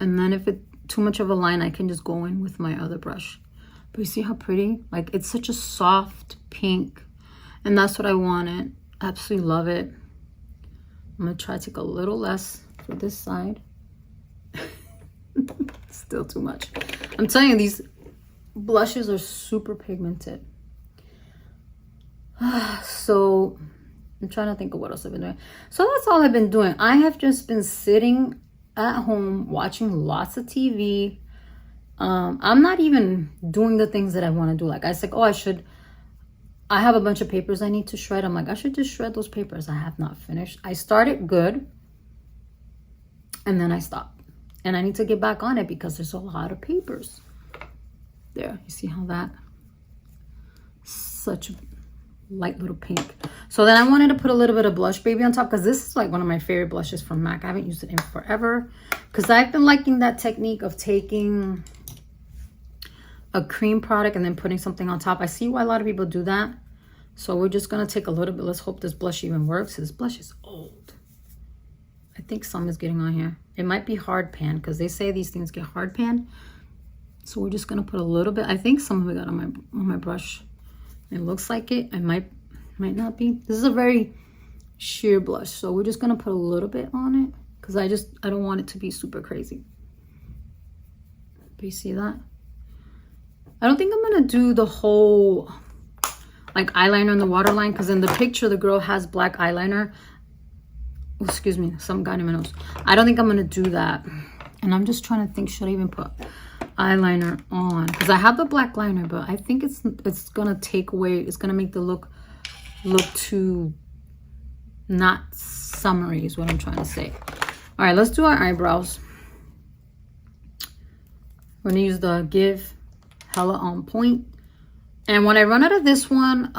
S1: And then if it's too much of a line, I can just go in with my other brush. But you see how pretty? Like, it's such a soft pink. And that's what I wanted. Absolutely love it. I'm going to try to take a little less for this side. Still too much. I'm telling you, these blushes are super pigmented. So I'm trying to think of what else I've been doing. So that's all I've been doing. I have just been sitting at home watching lots of TV. I'm not even doing the things that I want to do. Like I said, oh, I have a bunch of papers I need to shred. I'm like, I should just shred those papers. I have not finished. I started good and then I stopped. And I need to get back on it because there's a lot of papers. There, you see how that? Such a light little pink. So then I wanted to put a little bit of Blush Baby on top, because this is like one of my favorite blushes from MAC. I haven't used it in forever, because I've been liking that technique of taking a cream product and then putting something on top. I see why a lot of people do that. So we're just going to take a little bit. Let's hope this blush even works. This blush is old. I think some is getting on here. It might be hard pan, because they say these things get hard pan. So we're just going to put a little bit. I think some of it got on my brush. It looks like it. It might not be. This is a very sheer blush, so we're just going to put a little bit on it, because I don't want it to be super crazy. Do you see that? I don't think I'm going to do the whole like eyeliner in the waterline, because in the picture the girl has black eyeliner. Oh, excuse me, something got in my nose. I don't think I'm going to do that. And I'm just trying to think, should I even put eyeliner on? Because I have the black liner, but I think it's going to take away, it's going to make the look too not summery is what I'm trying to say. All right, let's do our eyebrows. We're going to use the Give Hella On Point. And when I run out of this one,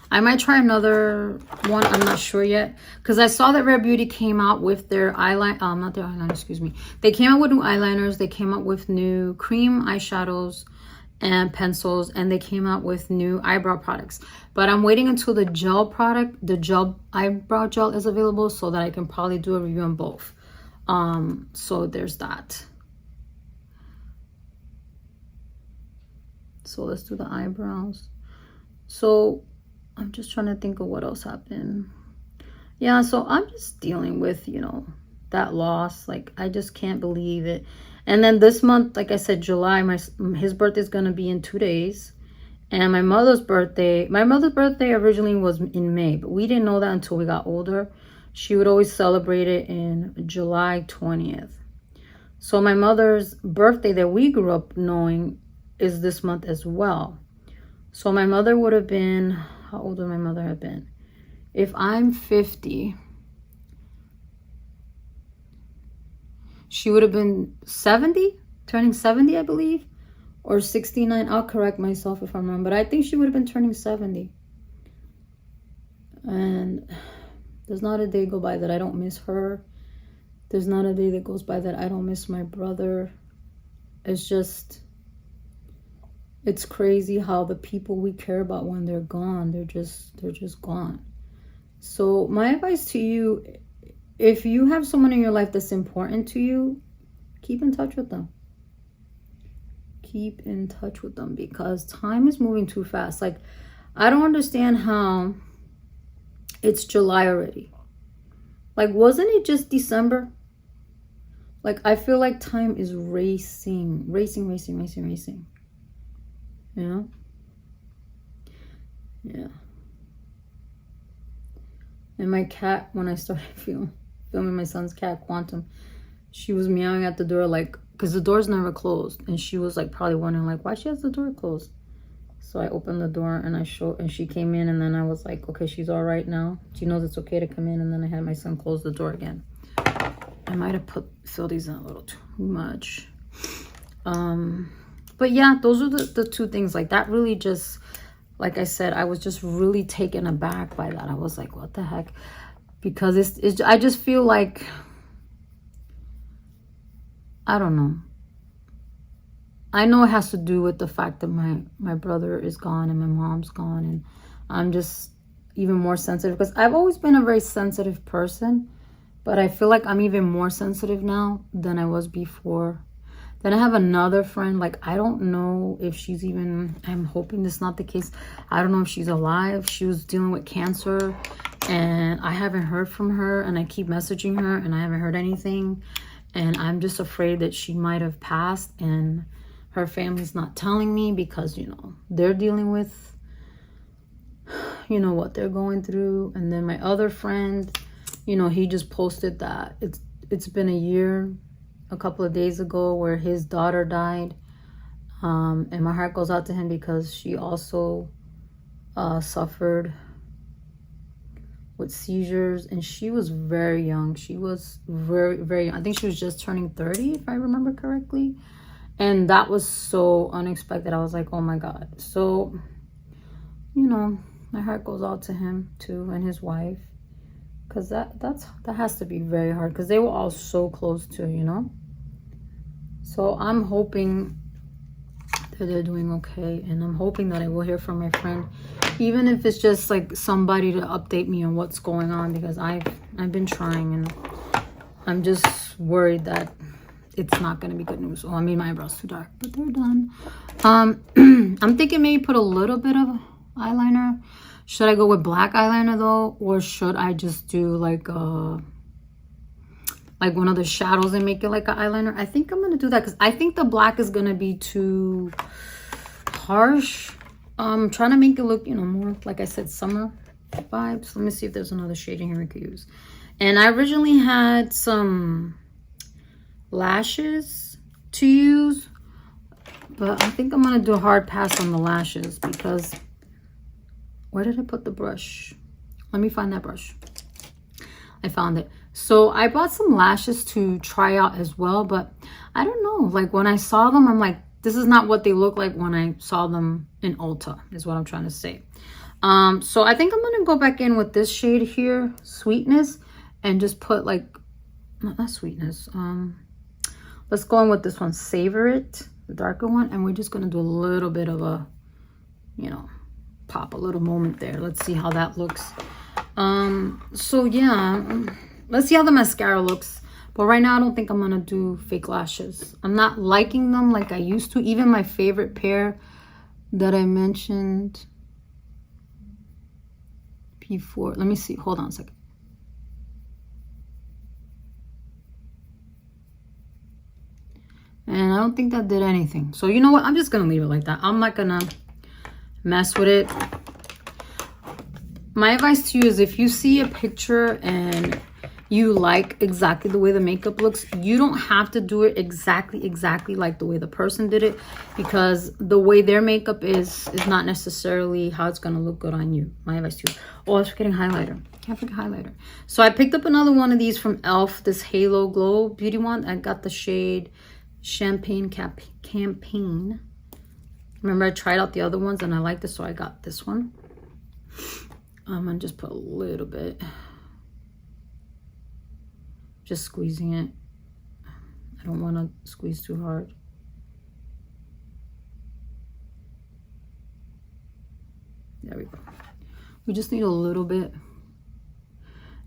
S1: I might try another one. I'm not sure yet, because I saw that Rare Beauty came out with their eyeliner, not their eyeliner, excuse me. They came out with new eyeliners. They came out with new cream eyeshadows and pencils, and they came out with new eyebrow products. But I'm waiting until the gel product, the gel eyebrow gel, is available, so that I can probably do a review on both. So there's that. So let's do the eyebrows. So I'm just trying to think of what else happened. Yeah, so I'm just dealing with, you know, that loss. Like, I just can't believe it. And then this month, like I said, July, his birthday is going to be in 2 days. And my mother's birthday originally was in May, but we didn't know that until we got older. She would always celebrate it in July 20th. So my mother's birthday that we grew up knowing is this month as well. So my mother would have been, how old would my mother have been? If I'm 50, she would have been 70, turning 70, I believe, or 69. I'll correct myself if I'm wrong, but I think she would have been turning 70. And there's not a day go by that I don't miss her. There's not a day that goes by that I don't miss my brother. It's just, it's crazy how the people we care about, when they're gone, they're just gone. So my advice to you, if you have someone in your life that's important to you, keep in touch with them. Keep in touch with them, because time is moving too fast. Like, I don't understand how it's July already. Like, wasn't it just December? Like, I feel like time is racing. You know? Yeah. And my cat, when I started filming my son's cat, Quantum, she was meowing at the door, like, because the door's never closed. And she was like probably wondering, like, why she has the door closed. So I opened the door and she came in, and then I was like, okay, she's all right now. She knows it's okay to come in. And then I had my son close the door again. I might have filled these in a little too much. But yeah, those are the two things. Like, that really just, like I said, I was just really taken aback by that. I was like, what the heck? Because I just feel like, I don't know. I know it has to do with the fact that my brother is gone and my mom's gone, and I'm just even more sensitive, because I've always been a very sensitive person, but I feel like I'm even more sensitive now than I was before. Then I have another friend, like, I don't know if she's even, I'm hoping this is not the case. I don't know if she's alive. She was dealing with cancer, and I haven't heard from her, and I keep messaging her, and I haven't heard anything. And I'm just afraid that she might have passed, and her family's not telling me, because, you know, they're dealing with, you know, what they're going through. And then my other friend, you know, he just posted that it's been a year, a couple of days ago, where his daughter died. And my heart goes out to him, because she also suffered with seizures, and she was very young. She was very, very young. I think she was just turning 30, if I remember correctly. And that was so unexpected. I was like, oh my God. So, you know, my heart goes out to him too and his wife, because that has to be very hard, because they were all so close to, you know. So I'm hoping that they're doing okay, and I'm hoping that I will hear from my friend, even if it's just like somebody to update me on what's going on, because I've been trying, and I'm just worried that it's not going to be good news. Oh, I made my eyebrows too dark, but they're done. I'm thinking maybe put a little bit of eyeliner. Should I go with black eyeliner though, or should I just do like one of the shadows and make it like an eyeliner? I think I'm gonna do that, because I think the black is gonna be too harsh. I'm trying to make it look, you know, more like I said, summer vibes. Let me see if there's another shade in here we could use. And I originally had some lashes to use, but I think I'm gonna do a hard pass on the lashes, because where did I put the brush? Let me find that brush. I found it. So I bought some lashes to try out as well, but I don't know, like when I saw them, I'm like, this is not what they look like when I saw them in Ulta, is what I'm trying to say. So I think I'm gonna go back in with this shade here, Sweetness, and just put like, not Sweetness, let's go in with this one, Savor It, the darker one, and we're just gonna do a little bit of a, you know, pop a little moment there. Let's see how that looks. So yeah, let's see how the mascara looks. But right now I don't think I'm gonna do fake lashes. I'm not liking them like I used to. Even my favorite pair that I mentioned before, let me see, hold on a second. And I don't think that did anything. So you know what, I'm just gonna leave it like that. I'm not gonna mess with it. My advice to you is, if you see a picture and you like exactly the way the makeup looks, you don't have to do it exactly like the way the person did it, because the way their makeup is not necessarily how it's gonna look good on you. My advice to you. Oh, I was forgetting highlighter. Can't forget highlighter. So I picked up another one of these from e.l.f., this Halo Glow Beauty one. I got the shade Champagne Campaign. Remember, I tried out the other ones and I liked it, so I got this one. I'm gonna just put a little bit, just squeezing it. I don't want to squeeze too hard. There we go. We just need a little bit.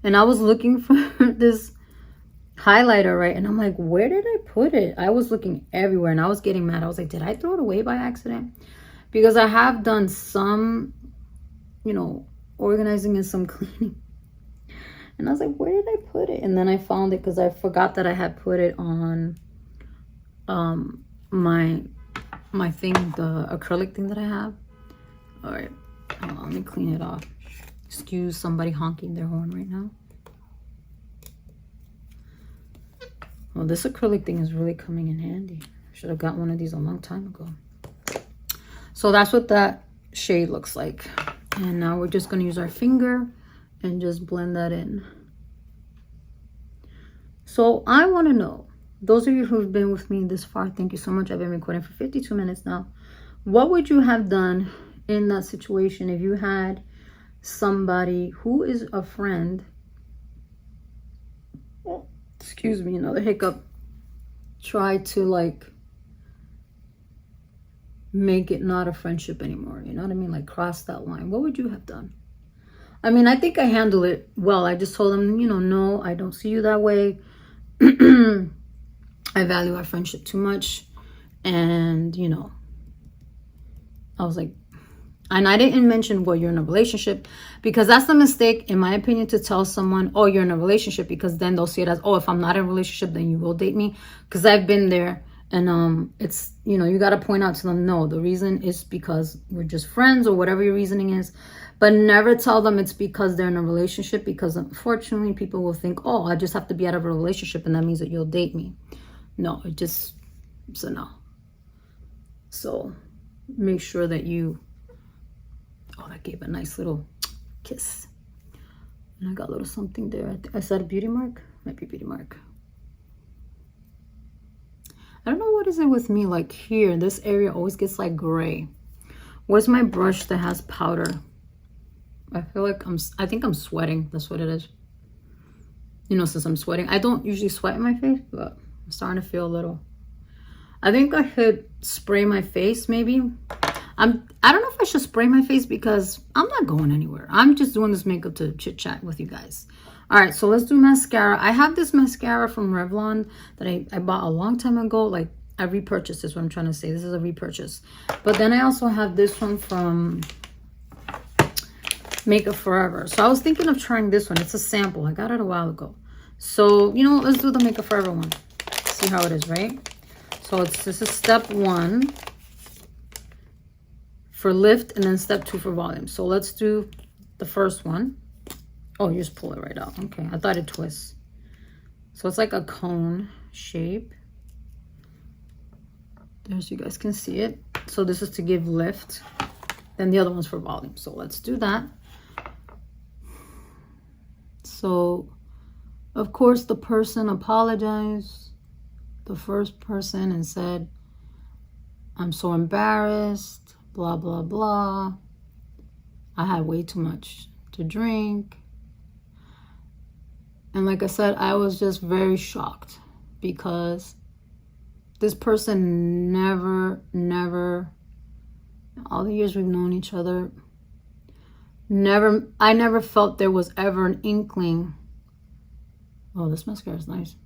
S1: And I was looking for this highlighter, right? And I'm like, where did I put it? I was looking everywhere and I was getting mad. I was like, did I throw it away by accident? Because I have done some, you know, organizing and some cleaning. And I was like, where did I put it? And then I found it because I forgot that I had put it on my thing, the acrylic thing that I have. All right, let me clean it off. Excuse somebody honking their horn right now. Well, this acrylic thing is really coming in handy. Should have got one of these a long time ago. So that's what that shade looks like. And now we're just going to use our finger and just blend that in. So I want to know, those of you who've been with me this far, thank you so much. I've been recording for 52 minutes now. What would you have done in that situation if you had somebody who is a friend, excuse me, another hiccup, try to like make it not a friendship anymore? You know what I mean? Like cross that line. What would you have done? I mean, I think I handled it well. I just told them, you know, no, I don't see you that way. I value our friendship too much. And, you know, I was like, and I didn't mention, well, you're in a relationship, because that's the mistake, in my opinion, to tell someone, oh, you're in a relationship, because then they'll see it as, oh, if I'm not in a relationship, then you will date me. Because I've been there. And it's, you know, you got to point out to them, no, the reason is because we're just friends, or whatever your reasoning is. But never tell them it's because they're in a relationship, because unfortunately people will think, oh, I just have to be out of a relationship and that means that you'll date me. No, it's a no. So make sure that you, oh, that gave a nice little kiss. And I got a little something there. I said a beauty mark? Might be beauty mark. I don't know what is it with me, like here, this area always gets like gray. Where's my brush that has powder? I feel like I think I'm sweating. That's what it is. You know, since I'm sweating. I don't usually sweat in my face, but I'm starting to feel a little. I think I should spray my face maybe. I don't know if I should spray my face because I'm not going anywhere. I'm just doing this makeup to chit chat with you guys. All right, so let's do mascara. I have this mascara from Revlon that I bought a long time ago. Like, I repurchased this, what I'm trying to say. This is a repurchase. But then I also have this one from Makeup Forever. So I was thinking of trying this one. It's a sample. I got it a while ago. So, you know, let's do the Makeup Forever one. See how it is, right? So this is step 1 for lift and then step 2 for volume. So let's do the first one. Oh, you just pull it right out. Okay, I thought it twists. So it's like a cone shape. There, so you guys can see it. So this is to give lift. Then the other one's for volume. So let's do that. So, of course, the person apologized. The first person and said, I'm so embarrassed, blah, blah, blah. I had way too much to drink. And like I said, I was just very shocked because this person never, all the years we've known each other, I never felt there was ever an inkling. Oh, this mascara is nice.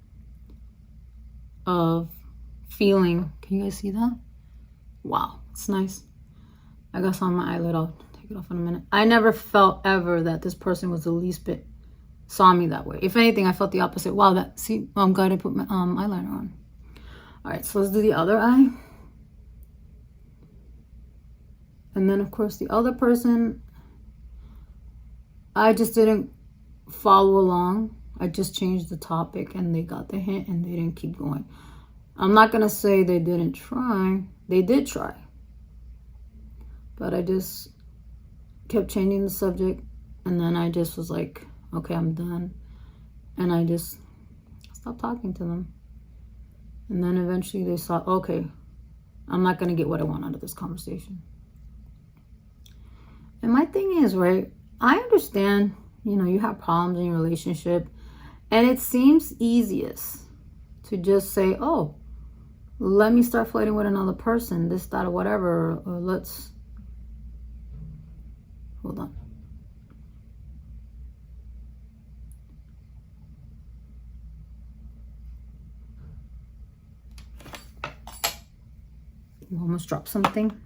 S1: Of feeling. Can you guys see that? Wow, it's nice. I got some on my eyelid. I'll take it off in a minute. I never felt ever that this person was the least bit saw me that way. If anything, I felt the opposite. Wow, see, I'm glad I put my eyeliner on. All right, so let's do the other eye. And then, of course, the other person, I just didn't follow along. I just changed the topic and they got the hint and they didn't keep going. I'm not going to say they didn't try. They did try. But I just kept changing the subject and then I just was like, okay, I'm done. And I just stopped talking to them. And then eventually they saw, okay, I'm not going to get what I want out of this conversation. And my thing is, right, I understand, you know, you have problems in your relationship. And it seems easiest to just say, oh, let me start flirting with another person, this, that, or whatever, or let's, hold on. You almost dropped something.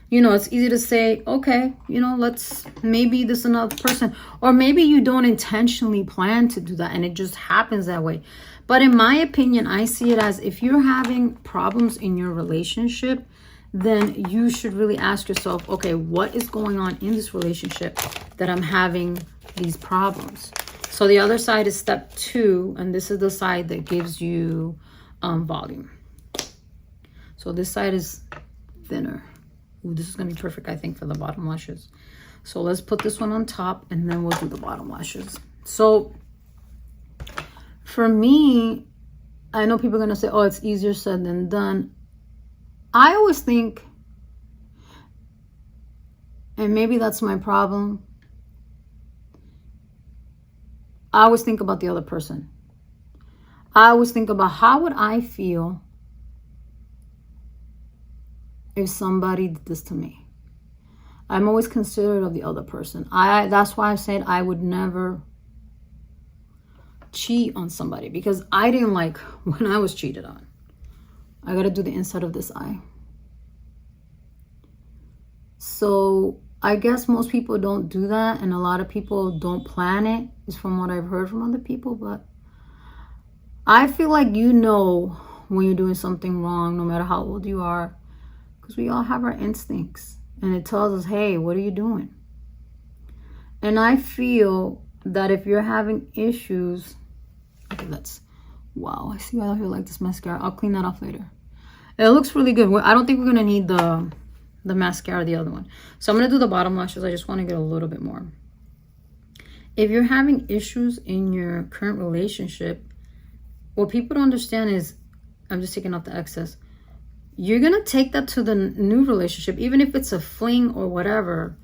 S1: You know, it's easy to say, okay, you know, let's, maybe this another person, or maybe you don't intentionally plan to do that and it just happens that way. But in my opinion, I see it as if you're having problems in your relationship, then you should really ask yourself, okay, what is going on in this relationship that I'm having these problems? So the other side is step 2, and this is the side that gives you volume. So this side is thinner. Ooh, this is going to be perfect, I think, for the bottom lashes. So let's put this one on top and then we'll do the bottom lashes. So for me, I know people are going to say, oh, it's easier said than done. I always think, and maybe that's my problem, I always think about the other person. I always think about how would I feel if somebody did this to me. I'm always considerate of the other person. That's why I said I would never cheat on somebody, because I didn't like when I was cheated on. I gotta do the inside of this eye. So I guess most people don't do that, and a lot of people don't plan it, is from what I've heard from other people. But I feel like you know when you're doing something wrong, no matter how old you are, because we all have our instincts, and it tells us, hey, what are you doing? And I feel that if you're having issues, okay, wow, I see why I like this mascara. I'll clean that off later. It looks really good. I don't think we're gonna need the mascara, the other one. So I'm gonna do the bottom lashes. I just want to get a little bit more. If you're having issues in your current relationship, what people don't understand is, I'm just taking out the excess, you're gonna take that to the new relationship, even if it's a fling or whatever.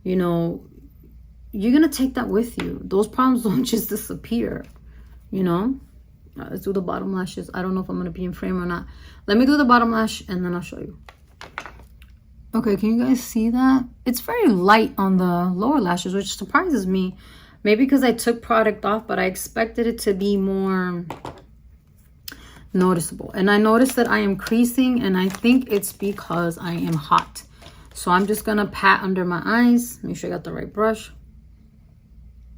S1: You know, you're gonna take that with you. Those problems don't just disappear, you know. Let's do the bottom lashes. I don't know if I'm gonna be in frame or not. Let me do the bottom lash and then I'll show you. Okay, can you guys see that? It's very light on the lower lashes, which surprises me. Maybe because I took product off, but I expected it to be more noticeable. And I noticed that I am creasing, and I think it's because I am hot. So I'm just gonna pat under my eyes. Make sure I got the right brush.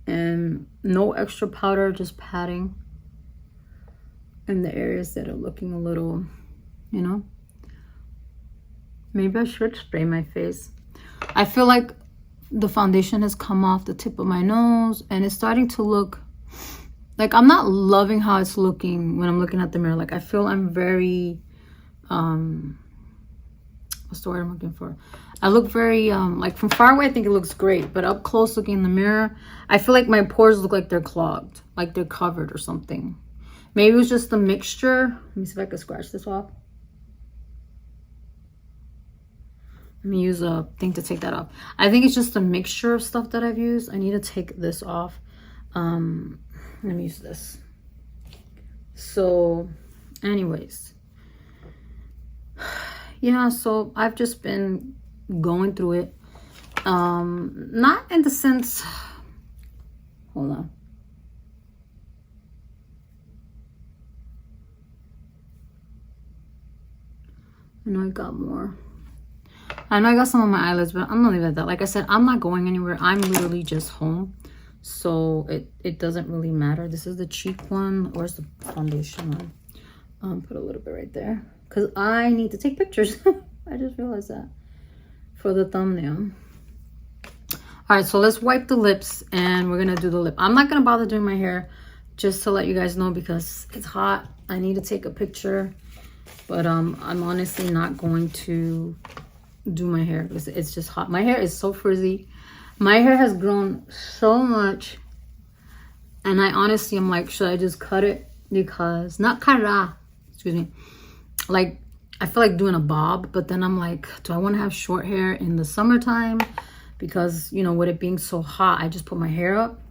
S1: And no extra powder, just patting in the areas that are looking a little, you know. Maybe I should spray my face. I feel like the foundation has come off the tip of my nose and it's starting to look like, I'm not loving how it's looking when I'm looking at the mirror. Like, I feel I'm very, what's the word I'm looking for? I look very, like from far away, I think it looks great, but up close looking in the mirror, I feel like my pores look like they're clogged, like they're covered or something. Maybe it was just the mixture. Let me see if I can scratch this off. Let me use a thing to take that off. I think it's just a mixture of stuff that I've used. I need to take this off. Let me use this. So anyways, yeah, so I've just been going through it. Not in the sense, hold on. I know I got more. I know I got some on my eyelids, but I'm gonna leave it at that. Like I said, I'm not going anywhere. I'm literally just home, so it doesn't really matter. This is the cheek one. Where's the foundation one? Put a little bit right there because I need to take pictures. I just realized that for the thumbnail. All right, so let's wipe the lips and we're gonna do the lip. I'm not gonna bother doing my hair, just to let you guys know, because it's hot. I need to take a picture, but I'm honestly not going to do my hair because it's just hot. My hair is so frizzy. My hair has grown so much, and I honestly am like, should I just cut it? Because not cara, excuse me, like I feel like doing a bob, but then I'm like, do I want to have short hair in the summertime? Because, you know, with it being so hot, I just put my hair up,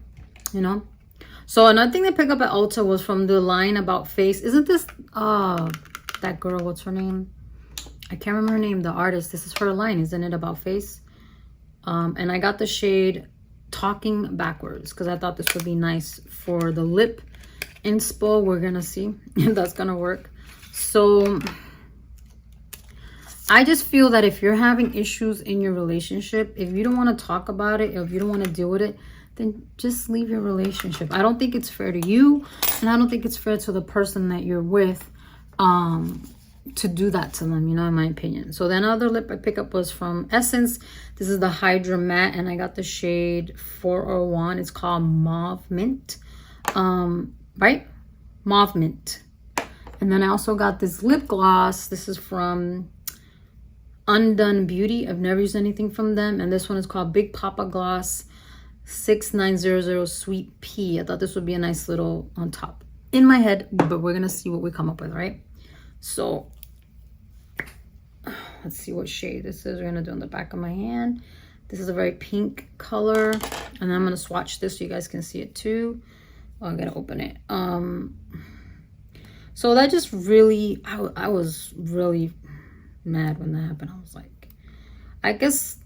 S1: you know. So another thing they picked up at Ulta was from the line About Face. Isn't this that girl, what's her name? I can't remember her name, the artist. This is her line, isn't it? About Face. And I got the shade Talking Backwards because I thought this would be nice for the lip inspo. We're gonna see if that's gonna work. So I just feel that if you're having issues in your relationship, if you don't want to talk about it, if you don't want to deal with it, then just leave your relationship. I don't think it's fair to you, and I don't think it's fair to the person that you're with to do that to them, you know, in my opinion. So the other lip I picked up was from Essence. This is the Hydra Matte, and I got the shade 401. It's called Mauve Mint, right? Mauve Mint. And then I also got this lip gloss. This is from Undone Beauty. I've never used anything from them, and this one is called Big Papa Gloss 6900 Sweet Pea. I thought this would be a nice little on top in my head, but we're gonna see what we come up with, right? So let's see what shade this is. We're gonna do on the back of my hand. This is a very pink color, and then I'm gonna swatch this so you guys can see it too. Oh, I'm gonna open it. So that just really, I was really mad when that happened. I was like, I guess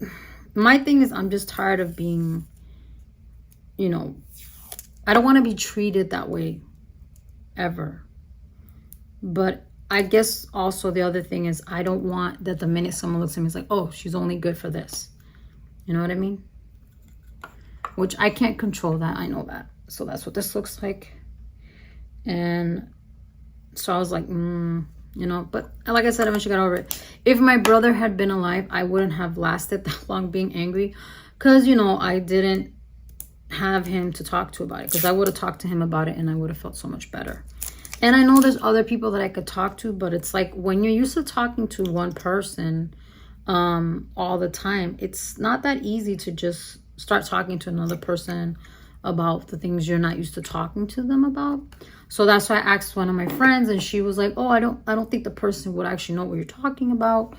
S1: my thing is I'm just tired of being, you know, I don't want to be treated that way ever. But I guess also the other thing is I don't want that the minute someone looks at me, it's like, oh, she's only good for this. You know what I mean? Which I can't control that. I know that. So that's what this looks like. And so I was like, you know, but like I said, I eventually got over it. If my brother had been alive, I wouldn't have lasted that long being angry. Because, you know, I didn't have him to talk to about it. Because I would have talked to him about it and I would have felt so much better. And I know there's other people that I could talk to, but it's like when you're used to talking to one person all the time, it's not that easy to just start talking to another person about the things you're not used to talking to them about. So that's why I asked one of my friends, and she was like, oh, I don't think the person would actually know what you're talking about,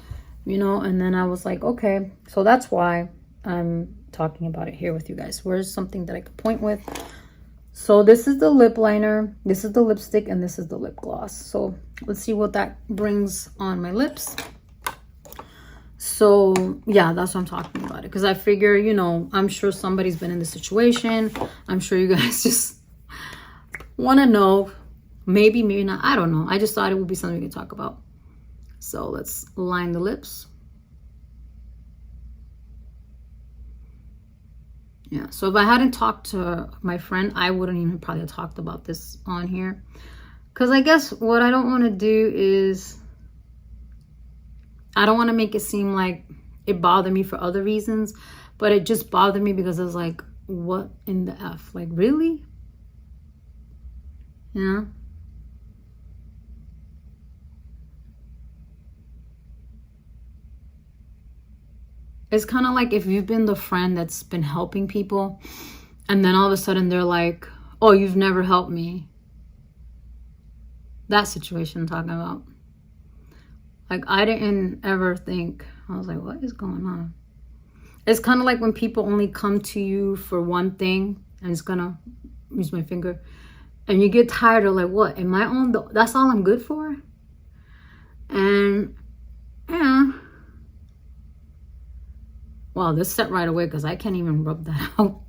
S1: you know. And then I was like, okay. So that's why I'm talking about it here with you guys. Where's something that I could point with? So this is the lip liner, this is the lipstick, and this is the lip gloss. So let's see what that brings on my lips. So yeah, that's what I'm talking about it, because I figure, you know, I'm sure somebody's been in this situation. I'm sure you guys just want to know, maybe not, I don't know. I just thought it would be something we could talk about. So let's line the lips. Yeah, so if I hadn't talked to my friend, I wouldn't even probably have talked about this on here. Because I guess what I don't want to do is, I don't want to make it seem like it bothered me for other reasons. But it just bothered me because I was like, what in the F? Like, really? Yeah. It's kind of like if you've been the friend that's been helping people and then all of a sudden they're like, oh, you've never helped me. That situation I'm talking about. Like, I didn't ever think, I was like, what is going on? It's kind of like when people only come to you for one thing, and it's gonna use my finger, and you get tired of like, what, am I on the, that's all I'm good for? And yeah. Wow, this set right away because I can't even rub that out.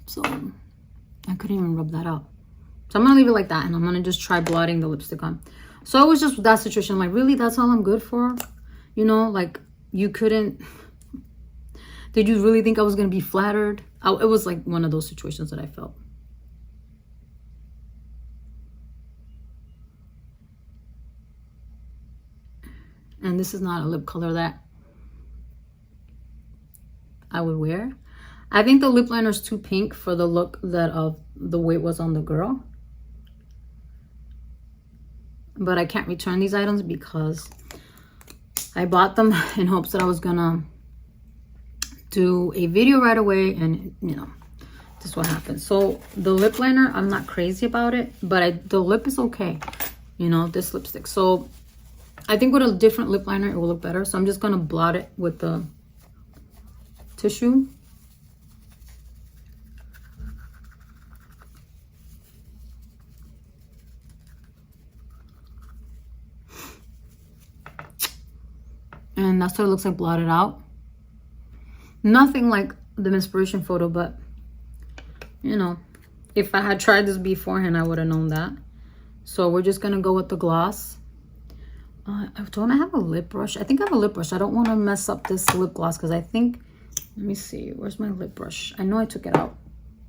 S1: So I couldn't even rub that out. So I'm gonna leave it like that, and I'm gonna just try blotting the lipstick on. So it was just that situation, like, really, that's all I'm good for? You know, like, you couldn't, did you really think I was gonna be flattered? It was like one of those situations that I felt. And this is not a lip color that I would wear. I think the lip liner is too pink for the look that of the way it was on the girl. But I can't return these items because I bought them in hopes that I was gonna do a video right away, and you know, this is what happened. So the lip liner, I'm not crazy about it, but the lip is okay, you know, this lipstick. So I think with a different lip liner it will look better. So I'm just gonna blot it with the tissue. And that's what it looks like blotted out. Nothing like the inspiration photo, but you know, if I had tried this beforehand, I would have known that. So we're just gonna go with the gloss. Don't I have a lip brush? I think I have a lip brush. I don't want to mess up this lip gloss because I think, let me see, where's my lip brush? I know I took it out.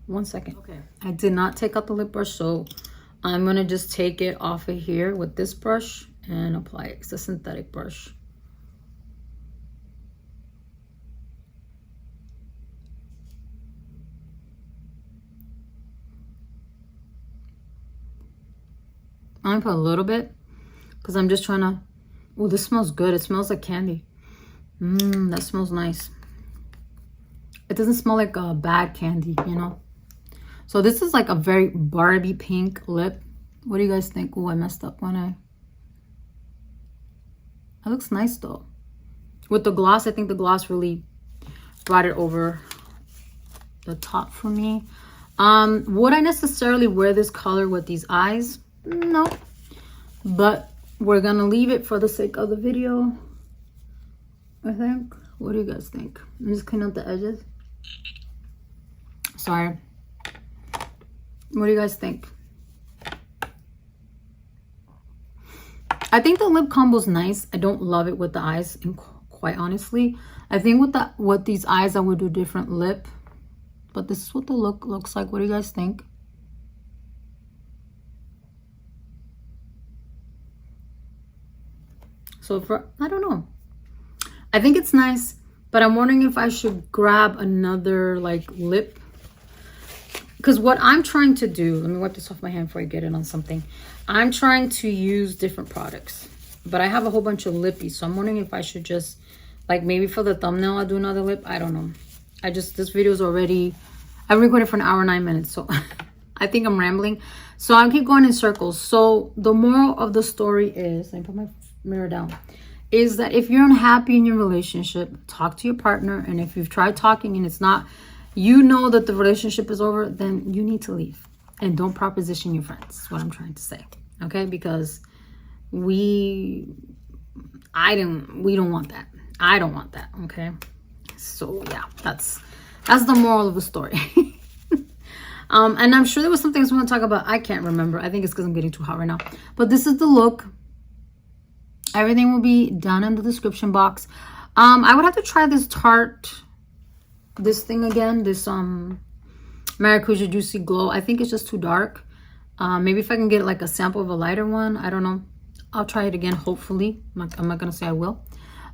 S1: 1 second. Okay, I did not take out the lip brush, so I'm gonna just take it off of here with this brush and apply it. It's a synthetic brush. I'm gonna put a little bit because I'm just trying to, oh, this smells good. It smells like candy. That smells nice. It doesn't smell like a bad candy, you know. So this is like a very Barbie pink lip. What do you guys think? Oh, I messed up one eye. It looks nice though. With the gloss, I think the gloss really brought it over the top for me. Would I necessarily wear this color with these eyes? No, but we're gonna leave it for the sake of the video, I think. What do you guys think? I'm just cleaning up the edges. Sorry. What do you guys think? I think the lip combo is nice. I don't love it with the eyes, and quite honestly, I think with these eyes I would do different lip, but this is what the look looks like. What do you guys think? So I don't know. I think it's nice, but I'm wondering if I should grab another like lip. Because what I'm trying to do, let me wipe this off my hand before I get it on something. I'm trying to use different products, but I have a whole bunch of lippies. So I'm wondering if I should just, like, maybe for the thumbnail, I'll do another lip. I don't know. This video is already, I've recorded for 1 hour 9 minutes. So I think I'm rambling. So I keep going in circles. So the moral of the story is, let me put my mirror down, is that if you're unhappy in your relationship, talk to your partner. And if you've tried talking and it's not, you know that the relationship is over, then you need to leave. And don't proposition your friends, is what I'm trying to say. Okay? Because we don't want that. I don't want that. Okay? So yeah, that's the moral of the story. And I'm sure there was something else we want to talk about. I can't remember. I think it's because I'm getting too hot right now. But this is the look. Everything will be down in the description box. I would have to try this this thing again. This Maracuja Juicy Glow. I think it's just too dark. Maybe if I can get like a sample of a lighter one. I don't know. I'll try it again, hopefully. I'm not going to say I will.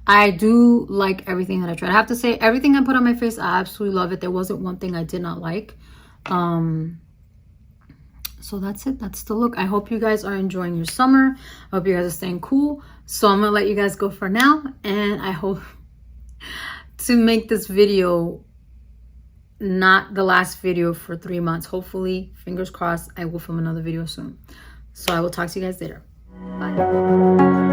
S1: I do like everything that I tried. I have to say, everything I put on my face, I absolutely love it. There wasn't one thing I did not like. So that's it. That's the look. I hope you guys are enjoying your summer. I hope you guys are staying cool. So I'm gonna let you guys go for now, and I hope to make this video not the last video for 3 months. Hopefully, fingers crossed, I will film another video soon. So I will talk to you guys later. Bye.